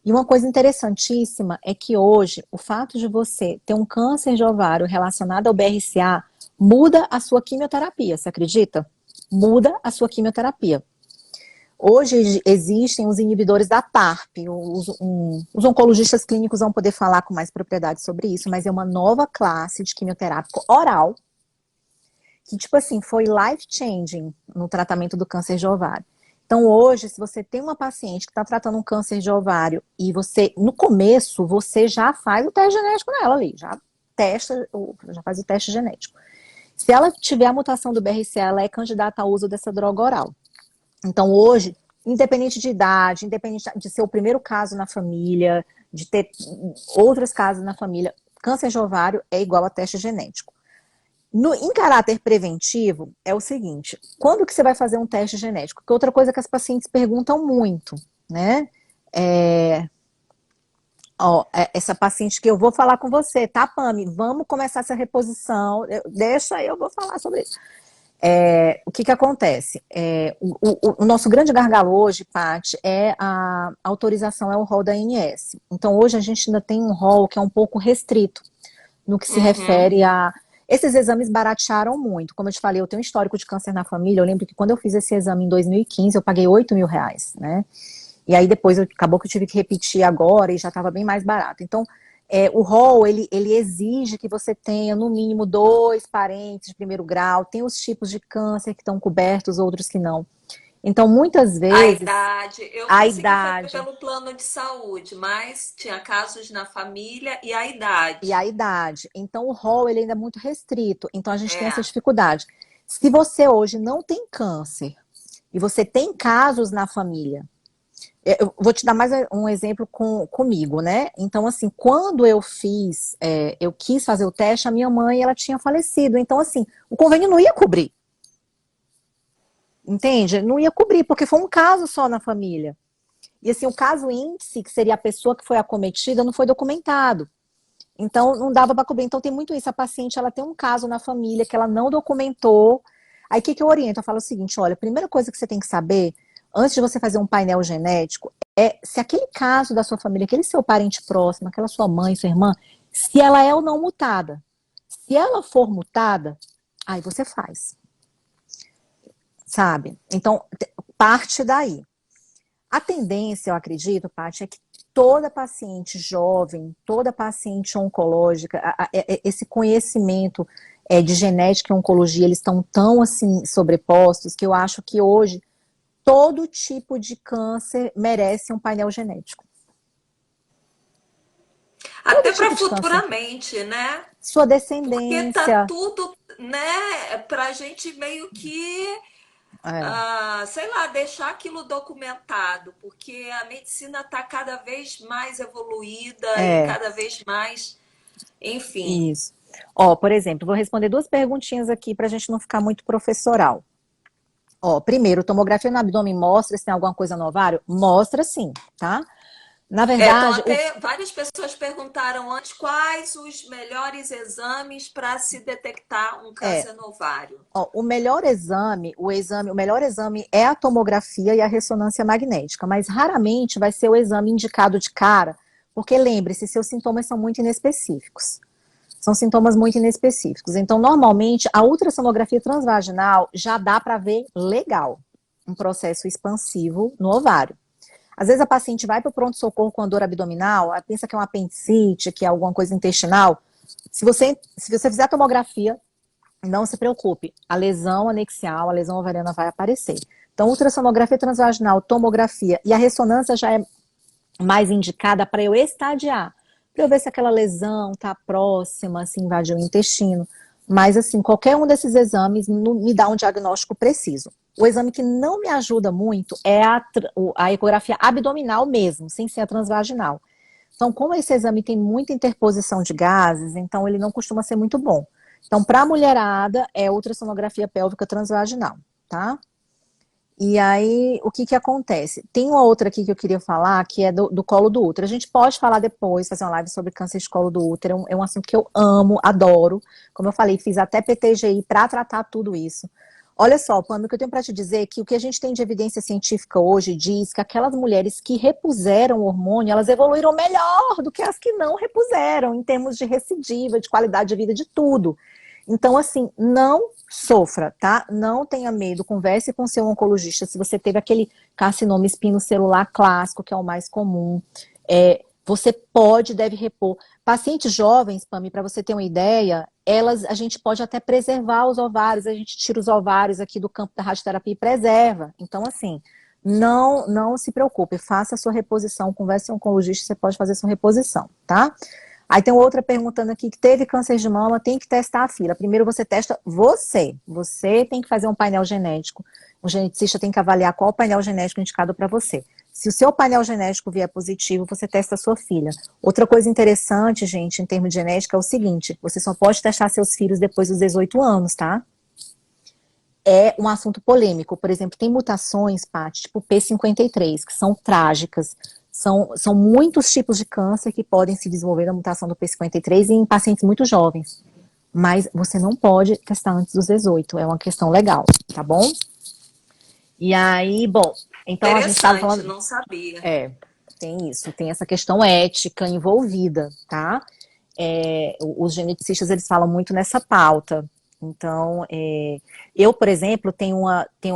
E uma coisa interessantíssima é que hoje o fato de você ter um câncer de ovário relacionado ao BRCA muda a sua quimioterapia, você acredita? Muda a sua quimioterapia. Hoje existem os inibidores da PARP, os oncologistas clínicos vão poder falar com mais propriedade sobre isso, mas é uma nova classe de quimioterápico oral que, tipo assim, foi life-changing no tratamento do câncer de ovário. Então, hoje, se você tem uma paciente que está tratando um câncer de ovário e você, no começo, você já faz o teste genético nela ali, já já faz o teste genético. Se ela tiver a mutação do BRCA, ela é candidata ao uso dessa droga oral. Então, hoje, independente de idade, independente de ser o primeiro caso na família, de ter outros casos na família, câncer de ovário é igual a teste genético. Em caráter preventivo, é o seguinte, quando que você vai fazer um teste genético? Porque outra coisa que as pacientes perguntam muito, né? Essa paciente que eu vou falar com você, tá, Pami? Vamos começar essa reposição. Deixa eu vou falar sobre isso. O que acontece? O nosso grande gargalo hoje, Paty, é a autorização, é o rol da ANS. Então, hoje a gente ainda tem um rol que é um pouco restrito no que se refere a... Esses exames baratearam muito. Como eu te falei, eu tenho um histórico de câncer na família. Eu lembro que quando eu fiz esse exame em 2015, eu paguei R$8.000, né? E aí depois acabou que eu tive que repetir agora e já estava bem mais barato. Então, o rol, ele exige que você tenha no mínimo 2 parentes de primeiro grau, tem os tipos de câncer que estão cobertos, outros que não. Então, muitas A vezes, idade, eu a consegui fazer idade pelo plano de saúde, mas tinha casos na família e a e a idade. idade. Então, o rol, ele ainda é muito restrito. Então, a gente tem essa É. dificuldade. Se você hoje não tem câncer e você tem casos na família, eu vou te dar mais um exemplo comigo, né? Então, assim, quando eu eu quis fazer o teste, a minha mãe, ela tinha falecido. Então, assim, o convênio não ia cobrir. Entende? Não ia cobrir, porque foi um caso só na família. E, assim, o caso índice, que seria a pessoa que foi acometida, não foi documentado. Então, não dava para cobrir. Então, tem muito isso. A paciente, ela tem um caso na família que ela não documentou. Aí, o que eu oriento? Eu falo o seguinte, olha, a primeira coisa que você tem que saber, antes de você fazer um painel genético, é se aquele caso da sua família, aquele seu parente próximo, aquela sua mãe, sua irmã, se ela é ou não mutada. Se ela for mutada, aí você faz. Sabe? Então, parte daí. A tendência, eu acredito, Paty, é que toda paciente jovem, toda paciente oncológica, esse conhecimento de genética e oncologia, eles estão tão assim sobrepostos que eu acho que hoje todo tipo de câncer merece um painel genético. Todo Até para tipo de câncer. futuramente, né? Sua Porque tá descendência. tudo, né, pra gente meio que, É, sei lá, deixar aquilo documentado, porque a medicina tá cada vez mais evoluída e é, cada vez mais, enfim. isso. Ó, por exemplo, vou responder duas perguntinhas aqui para a gente não ficar muito professoral. Ó, primeiro, tomografia no abdômen mostra se tem alguma coisa no ovário? Mostra sim, tá? Na Então, verdade, até várias pessoas perguntaram antes quais os melhores exames para se detectar um é, câncer no ovário. ó, o melhor exame é a tomografia e a ressonância magnética, mas raramente vai ser o exame indicado de cara, porque lembre-se, seus sintomas são muito inespecíficos. São sintomas muito inespecíficos. Então, normalmente, a ultrassonografia transvaginal já dá para ver legal um processo expansivo no ovário. Às vezes a paciente vai para o pronto-socorro com a dor abdominal, ela pensa que é uma apendicite, que é alguma coisa intestinal. Se você fizer a tomografia, não se preocupe, a lesão anexial, a lesão ovariana vai aparecer. Então, ultrassonografia transvaginal, tomografia e a ressonância já é mais indicada para eu estadiar, para eu ver se aquela lesão está próxima, se invadiu o intestino. Mas, assim, qualquer um desses exames me dá um diagnóstico preciso. O exame que não me ajuda muito é a ecografia abdominal mesmo, sem ser a transvaginal. Então, como esse exame tem muita interposição de gases, então ele não costuma ser muito bom. Então, para a mulherada, é ultrassonografia pélvica transvaginal, tá? E aí, o que acontece? Tem uma outra aqui que eu queria falar, que é do colo do útero. A gente pode falar depois, fazer uma live sobre câncer de colo do útero. É um assunto que eu amo, adoro. Como eu falei, fiz até PTGI para tratar tudo isso. Olha só, Pam, o que eu tenho para te dizer é que o que a gente tem de evidência científica hoje diz que aquelas mulheres que repuseram o hormônio, elas evoluíram melhor do que as que não repuseram, em termos de recidiva, de qualidade de vida, de tudo. Então, assim, não sofra, tá? Não tenha medo, converse com seu oncologista. Se você teve aquele carcinoma espinocelular clássico, que é o mais comum, você deve repor. Pacientes jovens, Pami, para você ter uma ideia, a gente pode até preservar os ovários, a gente tira os ovários aqui do campo da radioterapia e preserva. Então, assim, não se preocupe, faça a sua reposição, converse com o oncologista, você pode fazer a sua reposição, tá? Aí tem outra perguntando aqui que teve câncer de mama, tem que testar a filha. Primeiro você testa você. Você tem que fazer um painel genético. O geneticista tem que avaliar qual o painel genético indicado para você. Se o seu painel genético vier positivo, você testa a sua filha. Outra coisa interessante, gente, em termos de genética, é o seguinte: você só pode testar seus filhos depois dos 18 anos, tá? É um assunto polêmico. Por exemplo, tem mutações, Paty, tipo P53, que são trágicas. São muitos tipos de câncer que podem se desenvolver na mutação do P53 em pacientes muito jovens. Mas você não pode testar antes dos 18. É uma questão legal, tá bom? E aí, bom, então a gente estava Interessante, falando. não sabia. Tem isso, tem essa questão ética envolvida, tá? Os geneticistas, eles falam muito nessa pauta. Então, eu, por exemplo,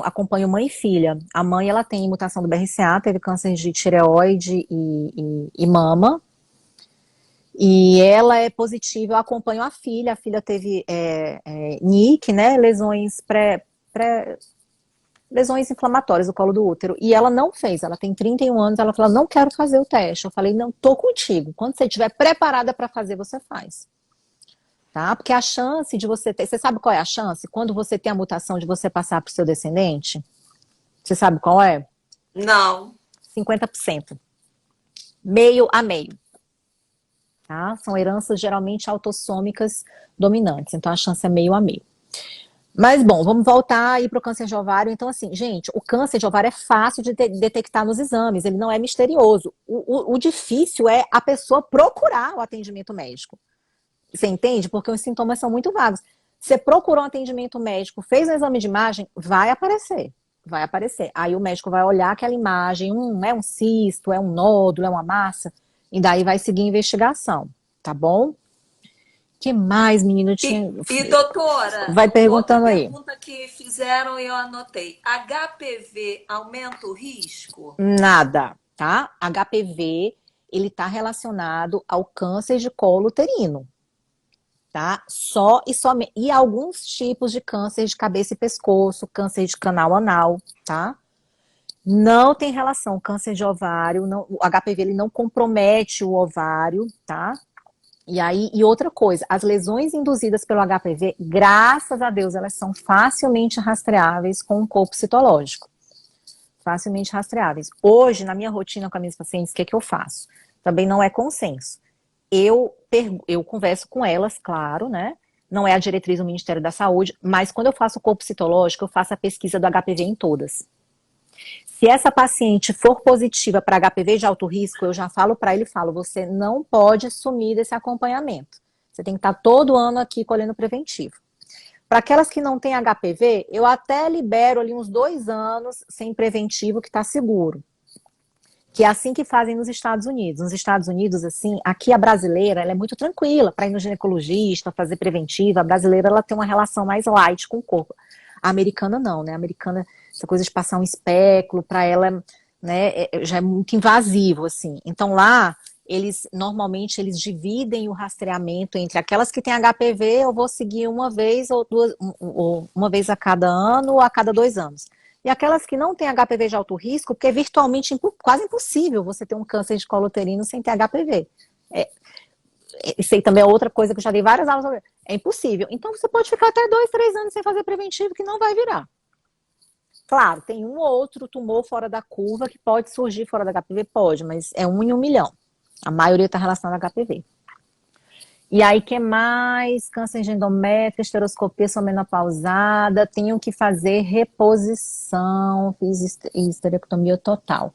acompanho mãe e filha. A mãe, ela tem mutação do BRCA, teve câncer de tireoide e mama. E ela é positiva, eu acompanho a filha teve NIC, né, lesões inflamatórias do colo do útero, e ela não fez, ela tem 31 anos, ela falou, não quero fazer o teste. Eu falei, não, tô contigo, quando você estiver preparada para fazer, você faz. Tá? Porque a chance de você ter, você sabe qual é a chance? Quando você tem a mutação de você passar para o seu descendente, você sabe qual é? Não. 50%. Meio a meio. Tá? São heranças geralmente autossômicas dominantes, então a chance é meio a meio. Mas, bom, vamos voltar aí para o câncer de ovário. Então, assim, gente, o câncer de ovário é fácil de detectar nos exames, ele não é misterioso. O difícil é a pessoa procurar o atendimento médico. Você entende? Porque os sintomas são muito vagos. Você procurou um atendimento médico, fez um exame de imagem, vai aparecer. Vai aparecer. Aí o médico vai olhar aquela imagem, é um cisto, é um nódulo, é uma massa, e daí vai seguir a investigação, tá bom? Que mais, menino? Doutora, Vai outra perguntando aí. pergunta que fizeram e eu anotei. HPV aumenta o risco? Nada, tá? HPV, ele está relacionado ao câncer de colo uterino, tá? Só e somente. E alguns tipos de câncer de cabeça e pescoço, câncer de canal anal, tá? Não tem relação. Câncer de ovário, não, o HPV ele não compromete o ovário, tá? E outra coisa, as lesões induzidas pelo HPV, graças a Deus, elas são facilmente rastreáveis com o corpo citológico. Facilmente rastreáveis. Hoje, na minha rotina com as minhas pacientes, o que eu faço? Também não é consenso. Eu converso com elas, claro, né? Não é a diretriz do Ministério da Saúde, mas quando eu faço o corpo citológico, eu faço a pesquisa do HPV em todas. Se essa paciente for positiva para HPV de alto risco, eu já falo para ele, você não pode sumir desse acompanhamento. Você tem que estar todo ano aqui colhendo preventivo. Para aquelas que não têm HPV, eu até libero ali uns 2 anos sem preventivo que está seguro. Que é assim que fazem nos Estados Unidos. Nos Estados Unidos, assim, aqui a brasileira, ela é muito tranquila para ir no ginecologista, fazer preventiva. A brasileira, ela tem uma relação mais light com o corpo. A americana não, né? A americana, essa coisa de passar um espéculo, para ela, né, já é muito invasivo, assim. Então lá, normalmente eles dividem o rastreamento entre aquelas que têm HPV, eu vou seguir uma vez ou duas, uma vez a cada ano ou a cada 2 anos. E aquelas que não têm HPV de alto risco, porque é virtualmente quase impossível você ter um câncer de colo uterino sem ter HPV. Isso aí também é outra coisa que eu já dei várias aulas sobre. É impossível. Então você pode ficar até 2, 3 anos sem fazer preventivo que não vai virar. Claro, tem um ou outro tumor fora da curva que pode surgir fora da HPV, pode, mas é 1 em 1 milhão. A maioria está relacionada a HPV. E aí, que mais? Câncer de endométrio, esteroscopia, sou menopausada, tenho que fazer reposição, fiz histerectomia total.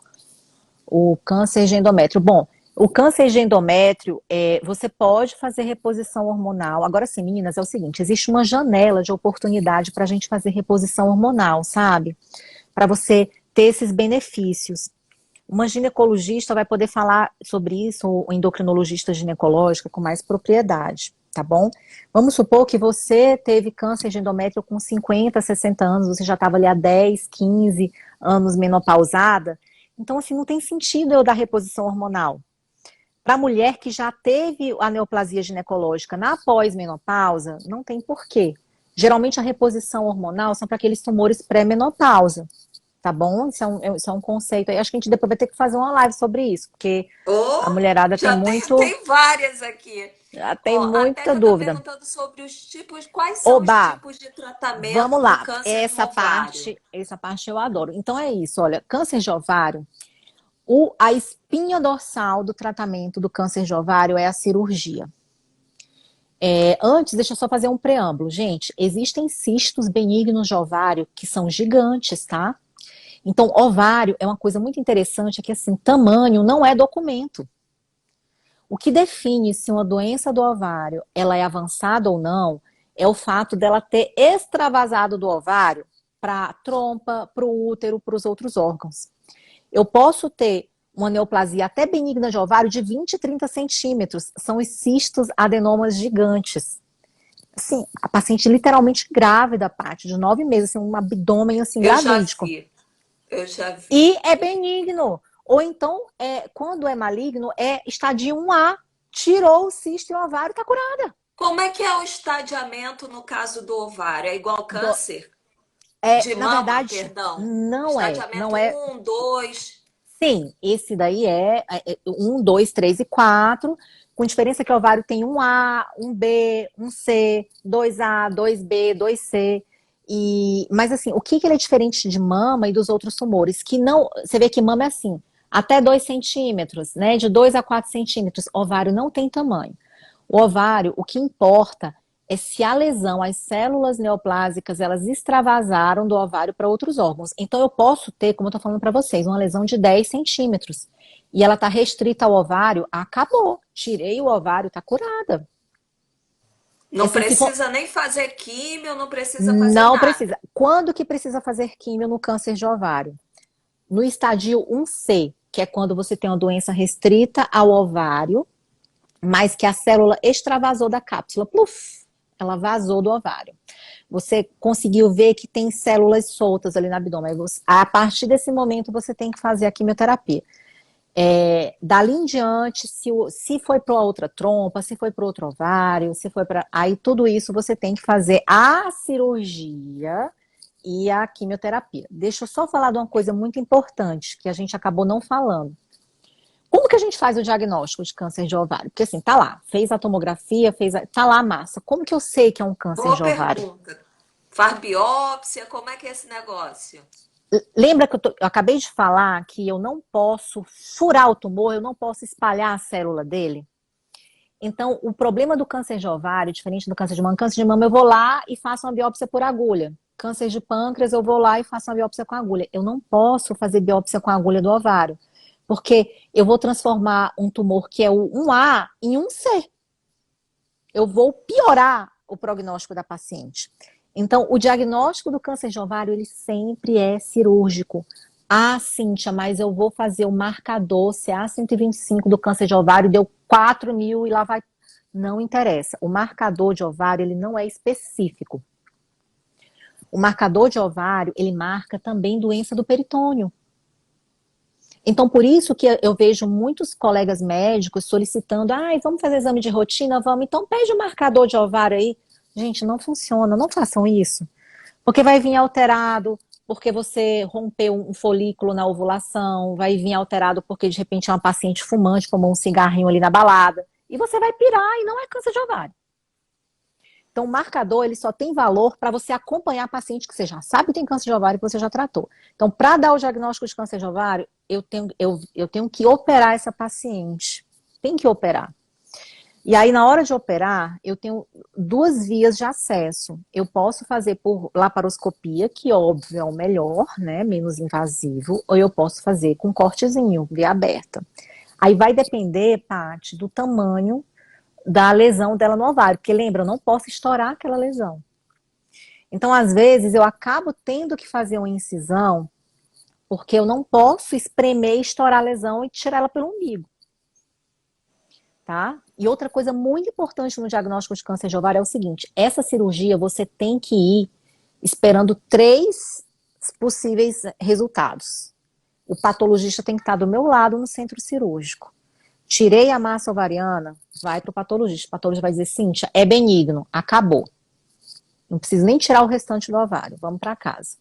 O câncer de endométrio. Bom, o câncer de endométrio, você pode fazer reposição hormonal. Agora sim, meninas, é o seguinte, existe uma janela de oportunidade para a gente fazer reposição hormonal, sabe? Para você ter esses benefícios. Uma ginecologista vai poder falar sobre isso, ou endocrinologista ginecológica, com mais propriedade, tá bom? Vamos supor que você teve câncer de endométrio com 50, 60 anos, você já estava ali há 10, 15 anos menopausada, então assim, não tem sentido eu dar reposição hormonal. Para a mulher que já teve a neoplasia ginecológica na pós-menopausa, não tem porquê. Geralmente a reposição hormonal são para aqueles tumores pré-menopausa. tá bom? Isso é um conceito aí. Acho que a gente depois vai ter que fazer uma live sobre isso, porque a Ou mulherada tem já muito, tem várias aqui. já tem Ó, a muita Teca tá dúvida. perguntando sobre os tipos, quais são os Oba, tipos de tratamento vamos do lá. câncer no ovário? Essa parte eu adoro. Então é isso, olha, câncer de ovário, a espinha dorsal do tratamento do câncer de ovário é a cirurgia. Antes, deixa eu só fazer um preâmbulo. Gente, existem cistos benignos de ovário que são gigantes, tá? Então, ovário é uma coisa muito interessante, é que assim, tamanho não é documento. O que define se uma doença do ovário ela é avançada ou não é o fato dela ter extravasado do ovário para a trompa, para o útero, para os outros órgãos. Eu posso ter uma neoplasia até benigna de ovário de 20, 30 centímetros. São os cistos adenomas gigantes. Assim, a paciente literalmente grávida, parte de 9 meses, assim, um abdômen assim, Eu já gravídico. vi, eu já vi. E é benigno. Ou então, quando é maligno, é estadio 1A. Tirou o cisto e o ovário está curado. Como é que é o estadiamento no caso do ovário? É igual Do- câncer? De Na mama, verdade, perdão. não é. Estadiamento Não é. um, 2. Sim, esse daí é 1, 2, 3 e 4, com diferença que o ovário tem um A, um B, um C, 2A, 2B, 2C. Mas assim, o que ele é diferente de mama e dos outros tumores? Que não, você vê que mama é assim, até 2 centímetros, né? De 2 a 4 centímetros. Ovário não tem tamanho. O ovário, o que importa é se a lesão, as células neoplásicas, elas extravasaram do ovário para outros órgãos. Então, eu posso ter, como eu estou falando para vocês, uma lesão de 10 centímetros. E ela está restrita ao ovário, acabou. Tirei o ovário, está curada. E Não assim, se for... precisa nem fazer químio, não precisa fazer Não nada. precisa. Quando que precisa fazer químio no câncer de ovário? No estadio 1C, que é quando você tem uma doença restrita ao ovário, mas que a célula extravasou da cápsula. Pluf, ela vazou do ovário. Você conseguiu ver que tem células soltas ali no abdômen. A partir desse momento, você tem que fazer a quimioterapia. Dali em diante, se foi para outra trompa, se foi para outro ovário, se foi para. Aí tudo isso você tem que fazer a cirurgia e a quimioterapia. Deixa eu só falar de uma coisa muito importante que a gente acabou não falando. Como que a gente faz o diagnóstico de câncer de ovário? Porque assim, tá lá, fez a tomografia, tá lá a massa. Como que eu sei que é um câncer Boa de ovário? pergunta. Faz biópsia? Como é que é esse negócio? Lembra que eu acabei de falar que eu não posso furar o tumor, eu não posso espalhar a célula dele? Então, o problema do câncer de ovário, diferente do câncer de mama, eu vou lá e faço uma biópsia por agulha. Câncer de pâncreas, eu vou lá e faço uma biópsia com agulha. Eu não posso fazer biópsia com agulha do ovário, porque eu vou transformar um tumor que é o 1A em um C. Eu vou piorar o prognóstico da paciente. Então, o diagnóstico do câncer de ovário, ele sempre é cirúrgico. Ah, Cíntia, mas eu vou fazer o marcador CA125 do câncer de ovário, deu 4.000 e lá vai. Não interessa. O marcador de ovário, ele não é específico. O marcador de ovário, ele marca também doença do peritônio. Então, por isso que eu vejo muitos colegas médicos solicitando, vamos fazer exame de rotina, vamos, então pede o marcador de ovário aí. Gente, não funciona, não façam isso. Porque vai vir alterado, porque você rompeu um folículo na ovulação, vai vir alterado porque de repente é uma paciente fumante, fumou um cigarrinho ali na balada, e você vai pirar e não é câncer de ovário. Então, o marcador, ele só tem valor para você acompanhar a paciente que você já sabe que tem câncer de ovário e que você já tratou. Então, para dar o diagnóstico de câncer de ovário, eu tenho que operar essa paciente. Tem que operar. E aí, na hora de operar, eu tenho 2 vias de acesso. Eu posso fazer por laparoscopia, que óbvio é o melhor, né? Menos invasivo, ou eu posso fazer com cortezinho, via aberta. Aí vai depender, Paty, do tamanho da lesão dela no ovário, porque lembra, eu não posso estourar aquela lesão. Então, às vezes, eu acabo tendo que fazer uma incisão, porque eu não posso espremer, estourar a lesão e tirar ela pelo umbigo. Tá? E outra coisa muito importante no diagnóstico de câncer de ovário é o seguinte: essa cirurgia você tem que ir esperando 3 possíveis resultados. O patologista tem que estar do meu lado no centro cirúrgico. Tirei a massa ovariana, vai para o patologista. O patologista vai dizer, Cíntia, é benigno, acabou. Não preciso nem tirar o restante do ovário, vamos para casa.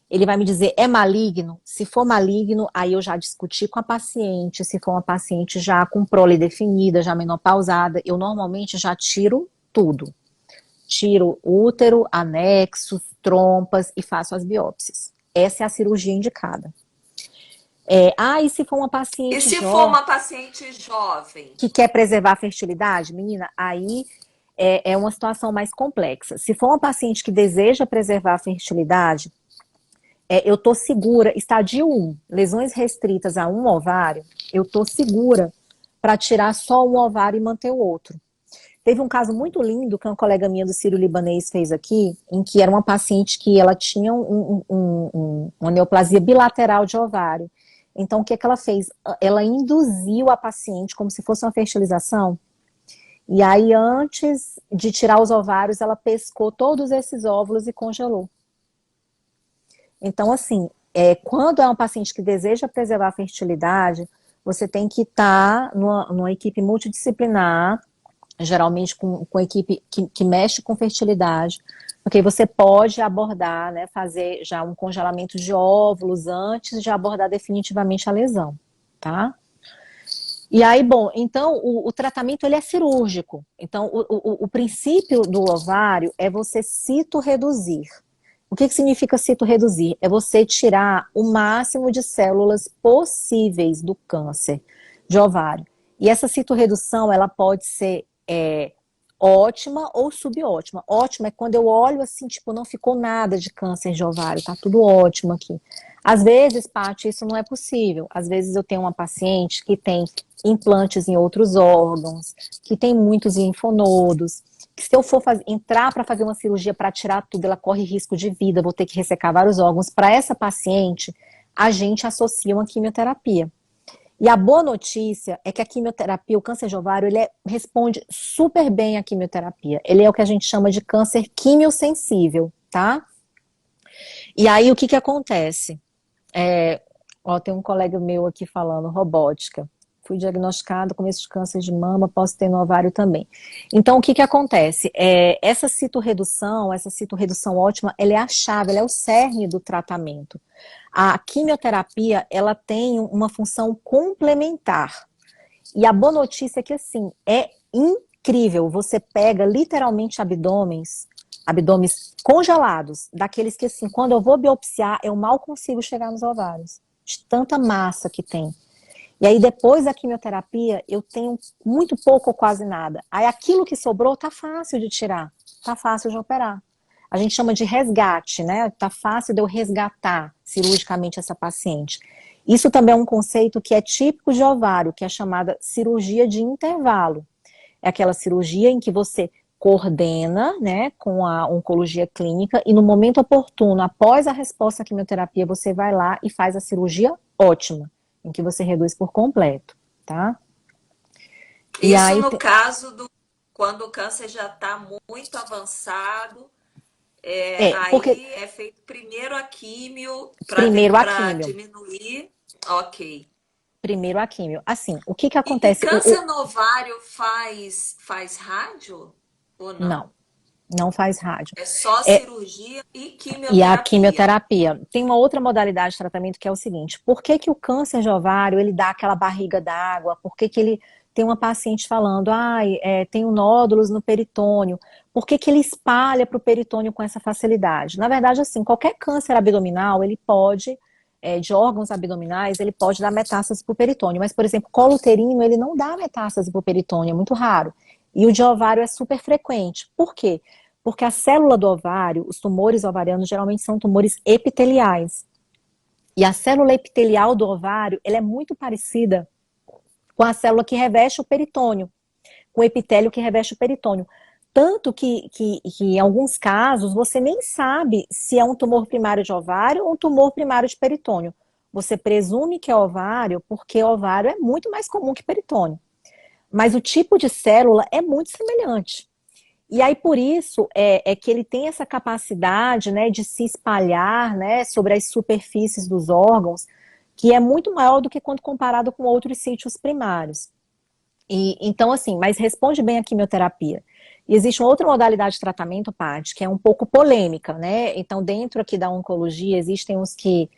Ele vai me dizer, é maligno? Se for maligno, aí eu já discuti com a paciente. Se for uma paciente já com prole definida, já menopausada, eu normalmente já tiro tudo. Tiro útero, anexos, trompas e faço as biópsias. Essa é a cirurgia indicada. E se for uma E paciente se for jovem uma paciente jovem? que quer preservar a fertilidade, menina, aí é uma situação mais complexa. Se for uma paciente que deseja preservar a fertilidade, eu tô segura, estadio 1, lesões restritas a um ovário, eu tô segura para tirar só um ovário e manter o outro. Teve um caso muito lindo que uma colega minha do Sírio-Libanês fez aqui, em que era uma paciente que ela tinha uma neoplasia bilateral de ovário. Então, o que é que ela fez? Ela induziu a paciente como se fosse uma fertilização. E aí, antes de tirar os ovários, ela pescou todos esses óvulos e congelou. Então, assim, quando é um paciente que deseja preservar a fertilidade, você tem que estar numa equipe multidisciplinar, geralmente com equipe que mexe com fertilidade, porque você pode abordar, né, fazer já um congelamento de óvulos antes de abordar definitivamente a lesão, tá? E aí, bom, então o tratamento ele é cirúrgico. Então, o princípio do ovário é você citorreduzir. O que significa citorreduzir? É você tirar o máximo de células possíveis do câncer de ovário. E essa citorredução, ela pode ser ótima ou subótima. Ótima é quando eu olho assim, tipo, não ficou nada de câncer de ovário, tá tudo ótimo aqui. Às vezes, Paty, isso não é possível. Às vezes eu tenho uma paciente que tem implantes em outros órgãos, que tem muitos linfonodos, que se eu for entrar para fazer uma cirurgia para tirar tudo, ela corre risco de vida, vou ter que ressecar vários órgãos. Para essa paciente, a gente associa uma quimioterapia. E a boa notícia é que a quimioterapia, o câncer de ovário, ele responde super bem à quimioterapia. Ele é o que a gente chama de câncer quimiosensível, tá? E aí, o que que acontece? Tem um colega meu aqui falando, robótica. Fui diagnosticado com esse câncer de mama, posso ter no ovário também. Então, o que que acontece? Essa citorredução ótima, ela é a chave, ela é o cerne do tratamento. A quimioterapia, ela tem uma função complementar. E a boa notícia é que, assim, é incrível. Você pega literalmente abdômenes congelados, daqueles que, assim, quando eu vou biopsiar, eu mal consigo chegar nos ovários, de tanta massa que tem. E aí, depois da quimioterapia, eu tenho muito pouco ou quase nada. Aí, aquilo que sobrou tá fácil de tirar, tá fácil de operar. A gente chama de resgate, né? Tá fácil de eu resgatar cirurgicamente essa paciente. Isso também é um conceito que é típico de ovário, que é chamada cirurgia de intervalo. É aquela cirurgia em que você coordena, né, com a oncologia clínica e no momento oportuno, após a resposta à quimioterapia, você vai lá e faz a cirurgia ótima, em que você reduz por completo, tá? E Isso aí, no caso quando o câncer já está muito avançado, porque aí é feito primeiro a químio primeiro a para químio, diminuir. Ok. primeiro a químio. Assim, o que que E acontece? câncer no ovário faz rádio ou Não, não? não faz rádio. É só É, cirurgia e E a quimioterapia. quimioterapia. Tem uma outra modalidade de tratamento que é o seguinte: por que que o câncer de ovário ele dá aquela barriga d'água? Por que que ele tem uma paciente falando, tenho nódulos no peritônio? Por que que ele espalha para o peritônio com essa facilidade? Na verdade, assim, qualquer câncer abdominal, ele pode, de órgãos abdominais, ele pode dar metástase para o peritônio. Mas, por exemplo, colo uterino, ele não dá metástase para o peritônio, é muito raro. E o de ovário é super frequente. Por quê? Porque a célula do ovário, os tumores ovarianos geralmente são tumores epiteliais. E a célula epitelial do ovário, ela é muito parecida com a célula que reveste o peritônio, com o epitélio que reveste o peritônio. Tanto que em alguns casos você nem sabe se é um tumor primário de ovário ou um tumor primário de peritônio. Você presume que é ovário porque ovário é muito mais comum que peritônio. Mas o tipo de célula é muito semelhante. E aí, por isso, que ele tem essa capacidade, né, de se espalhar, né, sobre as superfícies dos órgãos, que é muito maior do que quando comparado com outros sítios primários. Então, assim, mas responde bem a quimioterapia. E existe uma outra modalidade de tratamento, Paty, que é um pouco polêmica, né? Então, dentro aqui da oncologia, existem os que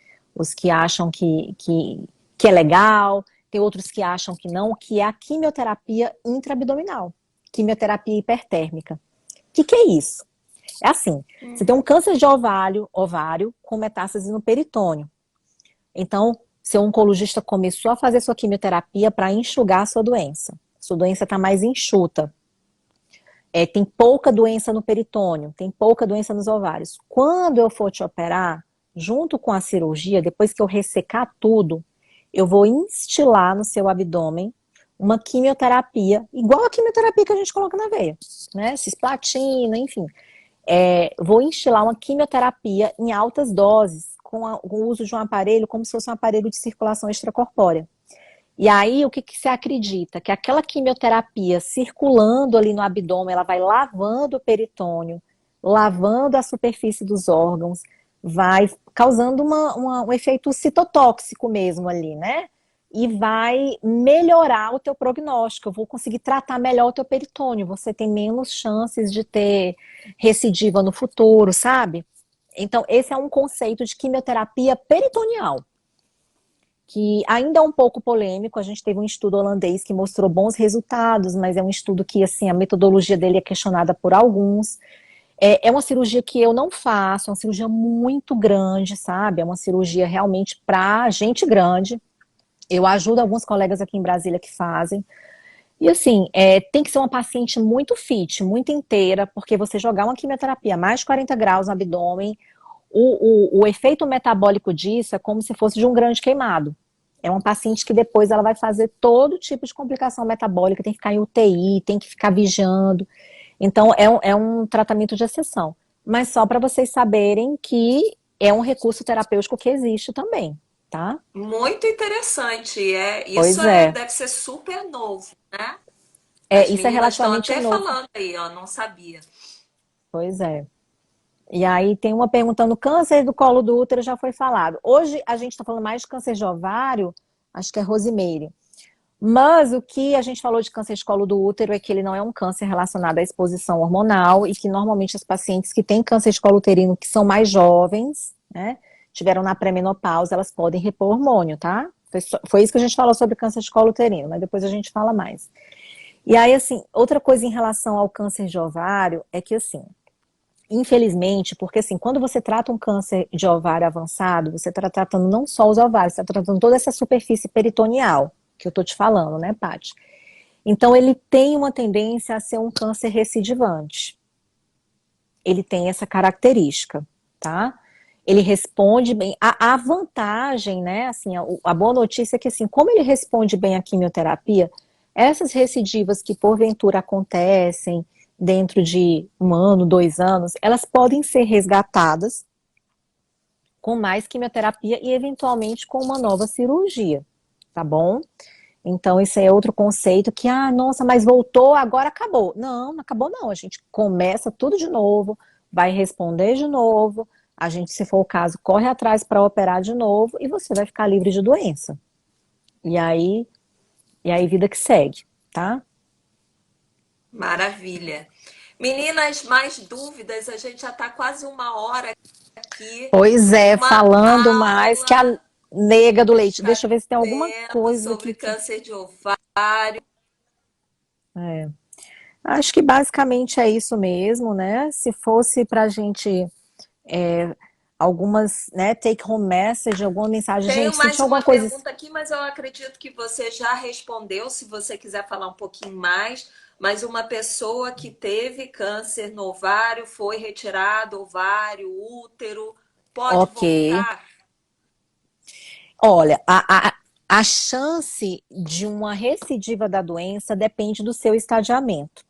acham que é legal, tem outros que acham que não, que é a quimioterapia intraabdominal, quimioterapia hipertérmica. O que é isso? É assim, você tem um câncer de ovário com metástase no peritônio. Então, seu oncologista começou a fazer sua quimioterapia para enxugar a sua doença. Sua doença está mais enxuta. Tem pouca doença no peritônio, tem pouca doença nos ovários. Quando eu for te operar, junto com a cirurgia, depois que eu ressecar tudo, eu vou instilar no seu abdômen uma quimioterapia, igual a quimioterapia que a gente coloca na veia, né? Cisplatina, enfim. Vou instilar uma quimioterapia em altas doses, com o uso de um aparelho, como se fosse um aparelho de circulação extracorpórea. E aí, o que se acredita? Que aquela quimioterapia circulando ali no abdômen, ela vai lavando o peritônio, lavando a superfície dos órgãos, vai causando um efeito citotóxico mesmo ali, né? E vai melhorar o teu prognóstico. Eu vou conseguir tratar melhor o teu peritônio. Você tem menos chances de ter recidiva no futuro, sabe? Então, esse é um conceito de quimioterapia peritoneal, que ainda é um pouco polêmico. A gente teve um estudo holandês que mostrou bons resultados, mas é um estudo que, assim, a metodologia dele é questionada por alguns. É uma cirurgia que eu não faço, é uma cirurgia muito grande, sabe? É uma cirurgia realmente para gente grande. Eu ajudo alguns colegas aqui em Brasília que fazem. E assim, tem que ser uma paciente muito fit, muito inteira, porque você jogar uma quimioterapia a mais de 40 graus no abdômen, o efeito metabólico disso é como se fosse de um grande queimado. É uma paciente que depois ela vai fazer todo tipo de complicação metabólica, tem que ficar em UTI, tem que ficar vigiando. Então, é um tratamento de exceção. Mas só para vocês saberem que é um recurso terapêutico que existe também, tá? Muito interessante. Isso Pois é. deve ser super novo, né? As Isso é meninas estão relativamente até novo. falando aí, ó, não sabia. Pois é. E aí tem uma perguntando, câncer do colo do útero já foi falado. Hoje a gente está falando mais de câncer de ovário, acho que é Rosimeire. Mas o que a gente falou de câncer de colo do útero é que ele não é um câncer relacionado à exposição hormonal e que normalmente as pacientes que têm câncer de colo uterino, que são mais jovens, né, tiveram na pré-menopausa, elas podem repor hormônio, tá? Foi isso que a gente falou sobre câncer de colo uterino, mas depois a gente fala mais. E aí, assim, outra coisa em relação ao câncer de ovário é que, assim, infelizmente, porque assim, quando você trata um câncer de ovário avançado, você está tratando não só os ovários, você está tratando toda essa superfície peritoneal, que eu tô te falando, né, Paty? Então, ele tem uma tendência a ser um câncer recidivante. Ele tem essa característica, tá? Ele responde bem. A vantagem, né, assim, a boa notícia é que, assim, como ele responde bem à quimioterapia, essas recidivas que porventura acontecem dentro de 1 ano, 2 anos, elas podem ser resgatadas com mais quimioterapia e eventualmente com uma nova cirurgia, tá bom? Então, esse é outro conceito que, nossa, mas voltou, agora acabou. Não, não acabou não. A gente começa tudo de novo, vai responder de novo. A gente, se for o caso, corre atrás para operar de novo e você vai ficar livre de doença. E aí, vida que segue, tá? Maravilha. Meninas, mais dúvidas? A gente já está quase 1 hora aqui. Pois é, Uma falando mais que a aula nega do leite. Deixa eu ver se tem alguma fazendo coisa sobre aqui câncer de ovário. é. Acho que basicamente é isso mesmo, né? Se fosse para a gente é, algumas, né, take home message, alguma mensagem, Tenho gente, sentiu mais alguma uma coisa? pergunta aqui, mas eu acredito que você já respondeu. Se você quiser falar um pouquinho mais, mas uma pessoa que teve câncer no ovário, foi retirado ovário, útero, pode Ok. voltar? Olha, a chance de uma recidiva da doença depende do seu estadiamento.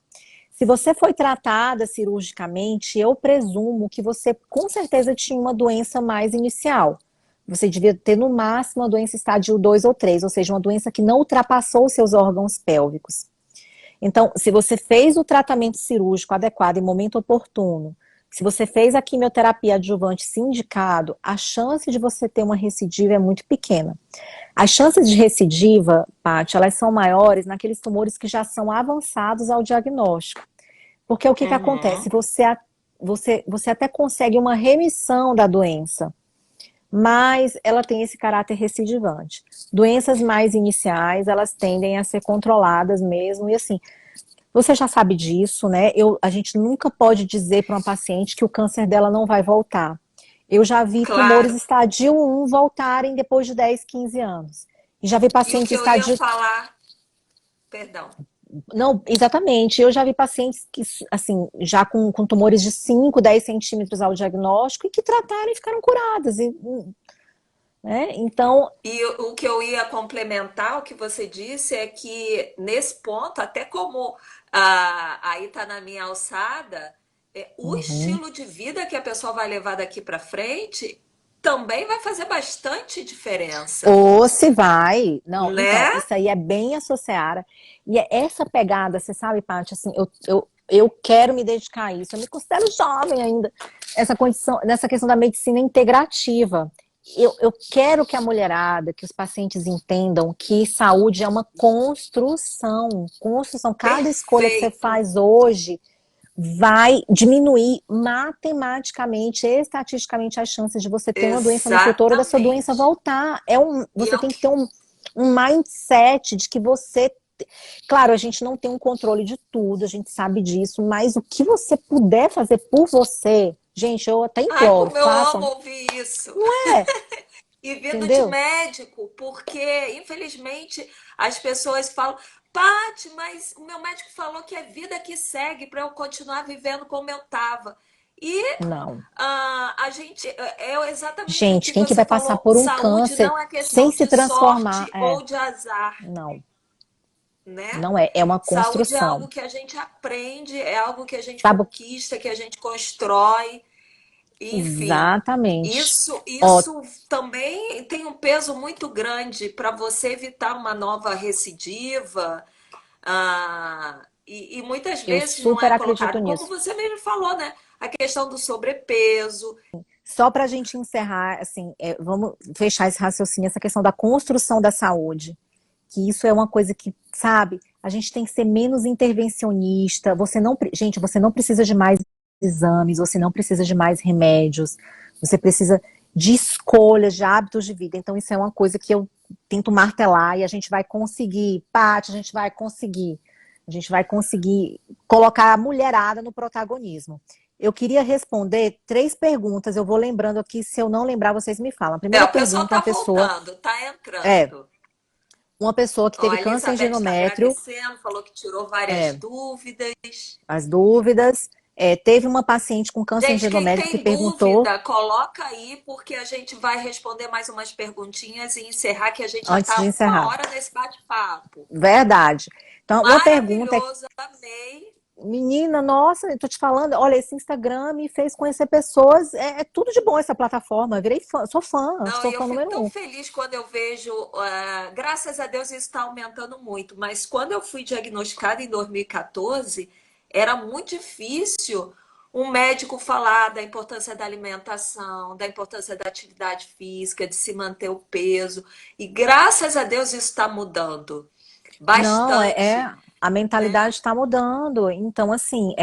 Se você foi tratada cirurgicamente, eu presumo que você com certeza tinha uma doença mais inicial. Você devia ter no máximo uma doença estádio 2 ou 3, ou seja, uma doença que não ultrapassou os seus órgãos pélvicos. Então, se você fez o tratamento cirúrgico adequado em momento oportuno, se você fez a quimioterapia adjuvante se indicado, a chance de você ter uma recidiva é muito pequena. As chances de recidiva, Paty, elas são maiores naqueles tumores que já são avançados ao diagnóstico. Porque o que que Uhum. acontece? Você até consegue uma remissão da doença, mas ela tem esse caráter recidivante. Doenças mais iniciais, elas tendem a ser controladas mesmo, e assim, você já sabe disso, né? A gente nunca pode dizer para uma paciente que o câncer dela não vai voltar. Eu já vi tumores Claro. estadio 1 voltarem depois de 10, 15 anos. E já vi E o pacientes que eu ia estadio. falar, perdão. Não, exatamente. Eu já vi pacientes que, assim, já com tumores de 5, 10 centímetros ao diagnóstico e que trataram e ficaram curadas. Né? Então, E o que eu ia complementar, o que você disse, é que nesse ponto, até como aí está na minha alçada, o uhum. estilo de vida que a pessoa vai levar daqui para frente também vai fazer bastante diferença, Ou se vai. Não, então, né? isso aí é bem associada. E é essa pegada, você sabe, Paty, assim, eu quero me dedicar a isso. Eu me considero jovem ainda. Essa condição, nessa questão da medicina integrativa. Eu quero que a mulherada, que os pacientes entendam que saúde é uma construção. Construção. Cada escolha que você Perfeito. faz hoje vai diminuir matematicamente, estatisticamente, as chances de você ter uma doença no futuro ou da sua doença Exatamente. voltar. E Você é o tem que que. ter um mindset de que você. Claro, a gente não tem um controle de tudo, a gente sabe disso, mas o que você puder fazer por você, gente, eu até Ai, imploro, como eu amo façam. ouvir isso. É, E vindo de entendeu? médico, porque infelizmente as pessoas falam, Paty, mas o meu médico falou que é vida que segue para eu continuar vivendo como eu estava. E Não. a gente é exatamente o Gente, que quem que você vai passar falou. por um Saúde câncer não é sem questão se de transformar? sorte ou de azar, Não, né? não é. É uma Saúde é algo construção. que a gente aprende, é algo que a gente Sabe? conquista, que a gente constrói. Enfim, Exatamente. isso, Ó, isso também tem um peso muito grande para você evitar uma nova recidiva. E muitas eu vezes não é super acredito colocado, como nisso. você mesmo falou, né? A questão do sobrepeso. Só para a gente encerrar, assim, vamos fechar esse raciocínio, essa questão da construção da saúde, que isso é uma coisa que, sabe, a gente tem que ser menos intervencionista. Gente, você não precisa de mais exames, você não precisa de mais remédios, você precisa de escolhas, de hábitos de vida. Então, isso é uma coisa que eu tento martelar e a gente vai conseguir, Paty, a gente vai conseguir. A gente vai conseguir colocar a mulherada no protagonismo. Eu queria responder 3 perguntas. Eu vou lembrando aqui, se eu não lembrar, vocês me falam. A primeira O pessoal pergunta, está voltando, está é entrando. uma pessoa que Ó, teve a câncer de Elizabeth está endométrio, agradecendo, falou que tirou várias é, dúvidas. as dúvidas. Teve uma paciente com câncer de Gente, quem endométrio que tem perguntou, dúvida, coloca aí, porque a gente vai responder mais umas perguntinhas e encerrar, que a gente já antes de está uma encerrar. hora nesse bate-papo. Verdade. Então, uma pergunta é, Maravilhoso, amei. menina, nossa, eu tô te falando, olha, esse Instagram me fez conhecer pessoas, é tudo de bom essa plataforma. Eu virei fã, Não, sou e eu fã fico número tão um. feliz quando eu vejo, graças a Deus isso está aumentando muito, mas quando eu fui diagnosticada em 2014, era muito difícil um médico falar da importância da alimentação, da importância da atividade física, de se manter o peso, e graças a Deus isso está mudando Não, bastante, a né? mentalidade está mudando. Então, assim,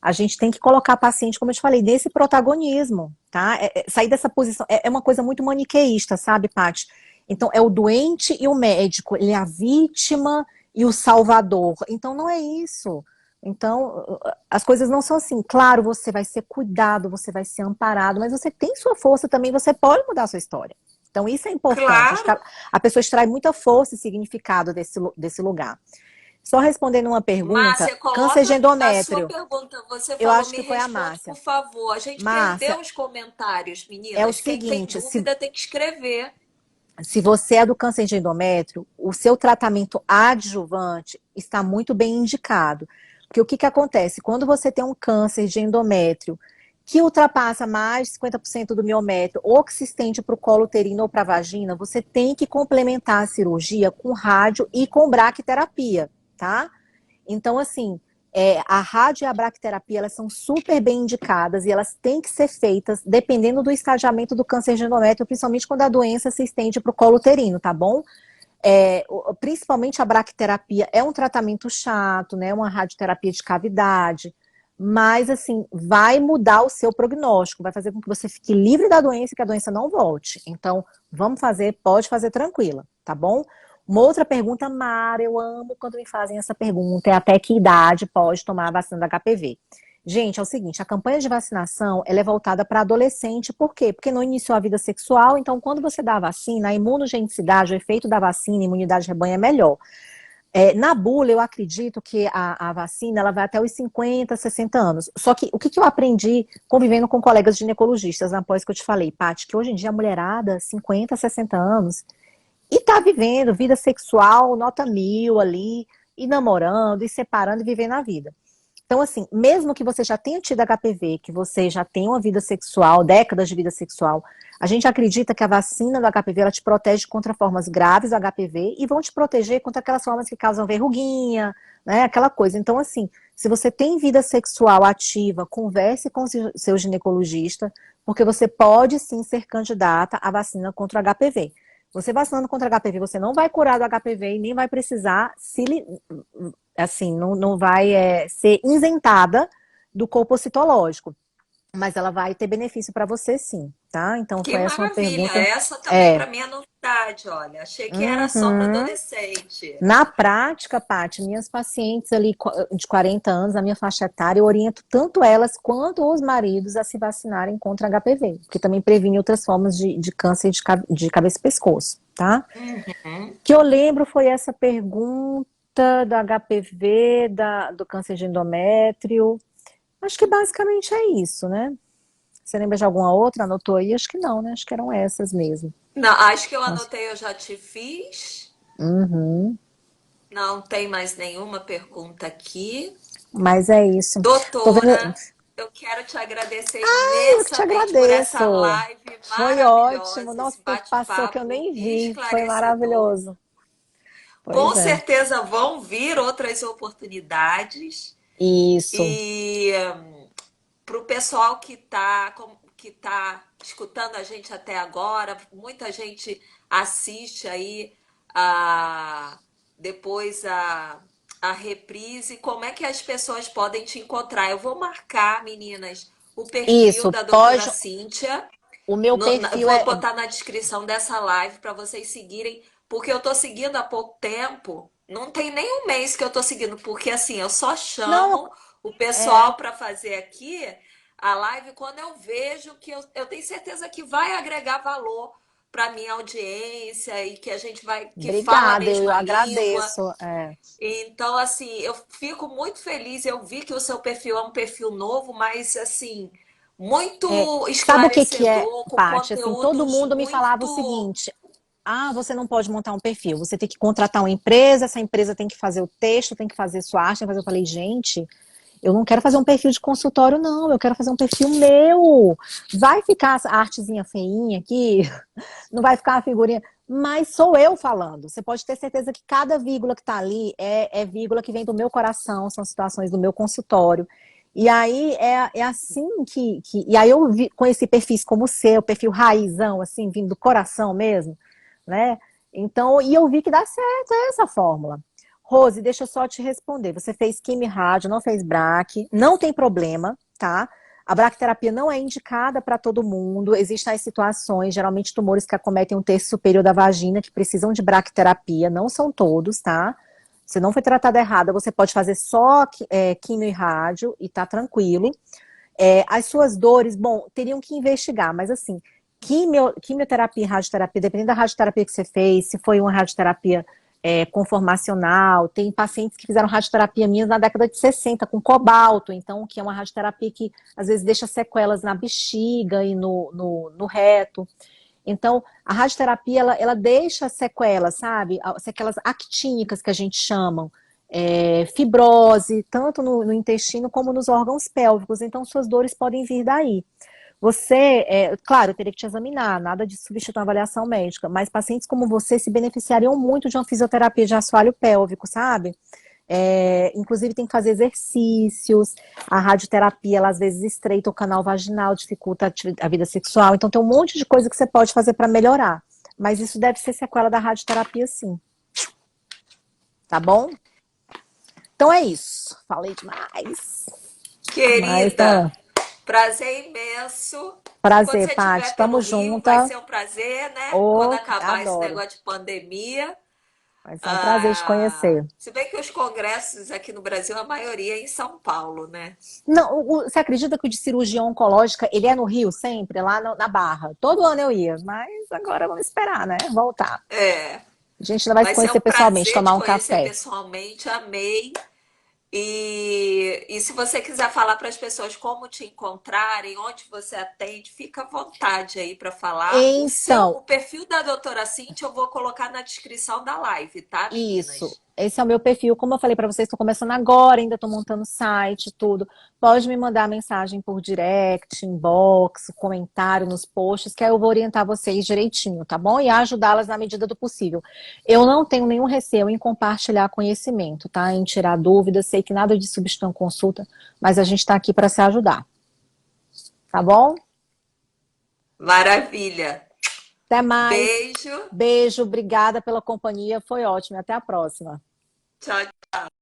a gente tem que colocar a paciente, como eu te falei, nesse protagonismo, tá? Sair dessa posição. É uma coisa muito maniqueísta, sabe, Paty? Então, é o doente e o médico, ele é a vítima e o salvador. Então, não é isso. Então, as coisas não são assim. Claro, você vai ser cuidado, você vai ser amparado, mas você tem sua força também, você pode mudar a sua história. Então, isso é importante. Acho que Claro. a pessoa extrai muita força e significado desse lugar. Só respondendo uma pergunta, Márcia, câncer de coloca a sua endométrio. pergunta. Você Eu falou, acho me que foi a responde, por Márcia. favor. A gente Márcia, perdeu os comentários, é o meninas. Quem tem seguinte, dúvida tem que escrever. se você é do câncer de endométrio, o seu tratamento adjuvante está muito bem indicado. Porque o que que acontece? Quando você tem um câncer de endométrio que ultrapassa mais de 50% do miométrio ou que se estende para o colo uterino ou para a vagina, você tem que complementar a cirurgia com rádio e com braquiterapia, tá? Então, assim, a rádio e a bracterapia, elas são super bem indicadas e elas têm que ser feitas dependendo do estadiamento do câncer de endométrio, principalmente quando a doença se estende para o colo uterino, tá bom? Principalmente a braquiterapia é um tratamento chato, né? Uma radioterapia de cavidade, mas assim, vai mudar o seu prognóstico, vai fazer com que você fique livre da doença e que a doença não volte. Então, vamos fazer, pode fazer tranquila, tá bom? Uma outra pergunta, Mara, eu amo quando me fazem essa pergunta, é até que idade pode tomar a vacina da HPV? Gente, é o seguinte, a campanha de vacinação, ela é voltada para adolescente, por quê? Porque não iniciou a vida sexual, então quando você dá a vacina, a imunogenicidade, o efeito da vacina, a imunidade de rebanho é melhor. Na bula, eu acredito que a vacina ela vai até os 50, 60 anos. Só que o que eu aprendi convivendo com colegas ginecologistas, após que eu te falei, Paty, que hoje em dia a mulherada, 50, 60 anos, e tá vivendo vida sexual, nota 1000 ali, e namorando, e separando, e vivendo a vida. Então, assim, mesmo que você já tenha tido HPV, que você já tenha uma vida sexual, décadas de vida sexual, a gente acredita que a vacina do HPV, ela te protege contra formas graves do HPV e vão te proteger contra aquelas formas que causam verruguinha, né, aquela coisa. Então, assim, se você tem vida sexual ativa, converse com o seu ginecologista, porque você pode sim ser candidata à vacina contra o HPV. Você vacinando contra HPV, você não vai curar do HPV e nem vai precisar assim, não vai ser isentada do corpo citológico, mas ela vai ter benefício para você sim, tá? Então Que foi essa uma maravilha! pergunta. Essa também É. para mim é novidade, olha. Achei que era só para Uhum. adolescente. Na prática, Paty, minhas pacientes ali de 40 anos, na minha faixa etária, eu oriento tanto elas quanto os maridos a se vacinarem contra HPV, que também previne outras formas de câncer de cabeça e pescoço, tá? Uhum. Que eu lembro foi essa pergunta do HPV, do câncer de endométrio. Acho que basicamente é isso, né? Você lembra de alguma outra? Anotou aí? Acho que não, né? Acho que eram essas mesmo. Não, acho que eu Nossa. anotei, eu já te fiz. Uhum. Não tem mais nenhuma pergunta aqui. Mas é isso. Tô vendo. Doutora, eu quero te agradecer Eu que te imensamente por essa agradeço. live Foi ótimo. maravilhosa, Nossa, esse o tempo passou que eu bate-papo nem vi. Foi esclarecedor. maravilhoso. Com Pois é. certeza vão vir outras oportunidades. Isso. E para o pessoal que tá escutando a gente até agora, muita gente assiste aí a, depois a reprise. Como é que as pessoas podem te encontrar? Eu vou marcar, meninas, o perfil Isso. da doutora Pode. Cíntia. O meu perfil Vou é. botar na descrição dessa live para vocês seguirem, porque eu tô seguindo há pouco tempo. Não tem nem um mês que eu tô seguindo, porque assim, eu só Não, chamo o pessoal é. para fazer aqui a live quando eu vejo que eu tenho certeza que vai agregar valor para minha audiência e que a gente vai que fala a Obrigada, eu mesma língua. agradeço. É. Então, assim, eu fico muito feliz. Eu vi que o seu perfil é um perfil novo, mas assim, muito Sabe o que que é, esclarecedor, com Paty? Assim, todo conteúdos mundo me falava o muito. seguinte: ah, você não pode montar um perfil, você tem que contratar uma empresa, essa empresa tem que fazer o texto, tem que fazer sua arte, tem que fazer. Eu falei, gente, eu não quero fazer um perfil de consultório, não, eu quero fazer um perfil meu. Vai ficar a artezinha feinha aqui, não vai ficar a figurinha, mas sou eu falando. Você pode ter certeza que cada vírgula que está ali é vírgula que vem do meu coração, são situações do meu consultório. E aí é assim E aí eu conheci perfis como o seu, perfil raizão, assim, vindo do coração mesmo, né? Então, e eu vi que dá certo essa fórmula. Rose, deixa eu só te responder. Você fez quimio rádio, não fez braque, não tem problema, tá? A braquiterapia não é indicada para todo mundo. Existem as situações, geralmente tumores que acometem um terço superior da vagina, que precisam de braquiterapia. Não são todos, tá? Você não foi tratada errada, você pode fazer só quimio e rádio e tá tranquilo. As suas dores, bom, teriam que investigar, mas assim, quimioterapia e radioterapia, dependendo da radioterapia que você fez, se foi uma radioterapia conformacional, tem pacientes que fizeram radioterapia minhas na década de 60 com cobalto, então, que é uma radioterapia que às vezes deixa sequelas na bexiga e no reto. Então, a radioterapia, ela deixa sequelas, sabe? Sequelas actínicas que a gente chama, fibrose, tanto no intestino como nos órgãos pélvicos. Então, suas dores podem vir daí. Você, claro, eu teria que te examinar, nada de substituir uma avaliação médica, mas pacientes como você se beneficiariam muito de uma fisioterapia de assoalho pélvico, sabe? Inclusive tem que fazer exercícios, a radioterapia, ela às vezes estreita o canal vaginal, dificulta a vida sexual, então tem um monte de coisa que você pode fazer para melhorar, mas isso deve ser sequela da radioterapia sim. tá bom? Então é isso. Falei demais. Mas Querida, então, prazer imenso. Quando prazer, você Paty. estiver pelo Tamo Rio, vai junta. ser um prazer, né? Quando Ô, acabar esse adoro. negócio de pandemia. Vai ser um prazer te conhecer. Se bem que os congressos aqui no Brasil, a maioria é em São Paulo, né? Não, você acredita que o de cirurgia oncológica, ele é no Rio sempre, lá na Barra? Todo ano eu ia, mas agora vamos esperar, né? Voltar. É, A gente ainda vai se vai ser conhecer um pessoalmente, prazer te tomar um conhecer café. pessoalmente, amei. E se você quiser falar para as pessoas como te encontrarem, onde você atende, fica à vontade aí para falar. O Então, perfil da doutora Cintia eu vou colocar na descrição da live, tá, isso. meninas? Esse é o meu perfil. Como eu falei para vocês, estou começando agora, ainda estou montando o site, tudo. Pode me mandar mensagem por direct, inbox, comentário nos posts, que aí eu vou orientar vocês direitinho, tá bom? E ajudá-las na medida do possível. Eu não tenho nenhum receio em compartilhar conhecimento, tá? Em tirar dúvidas. Sei que nada de substitui consulta, mas a gente está aqui para se ajudar, tá bom? Maravilha. Até mais. Beijo. Beijo, obrigada pela companhia. Foi ótimo. Até a próxima. Tchau.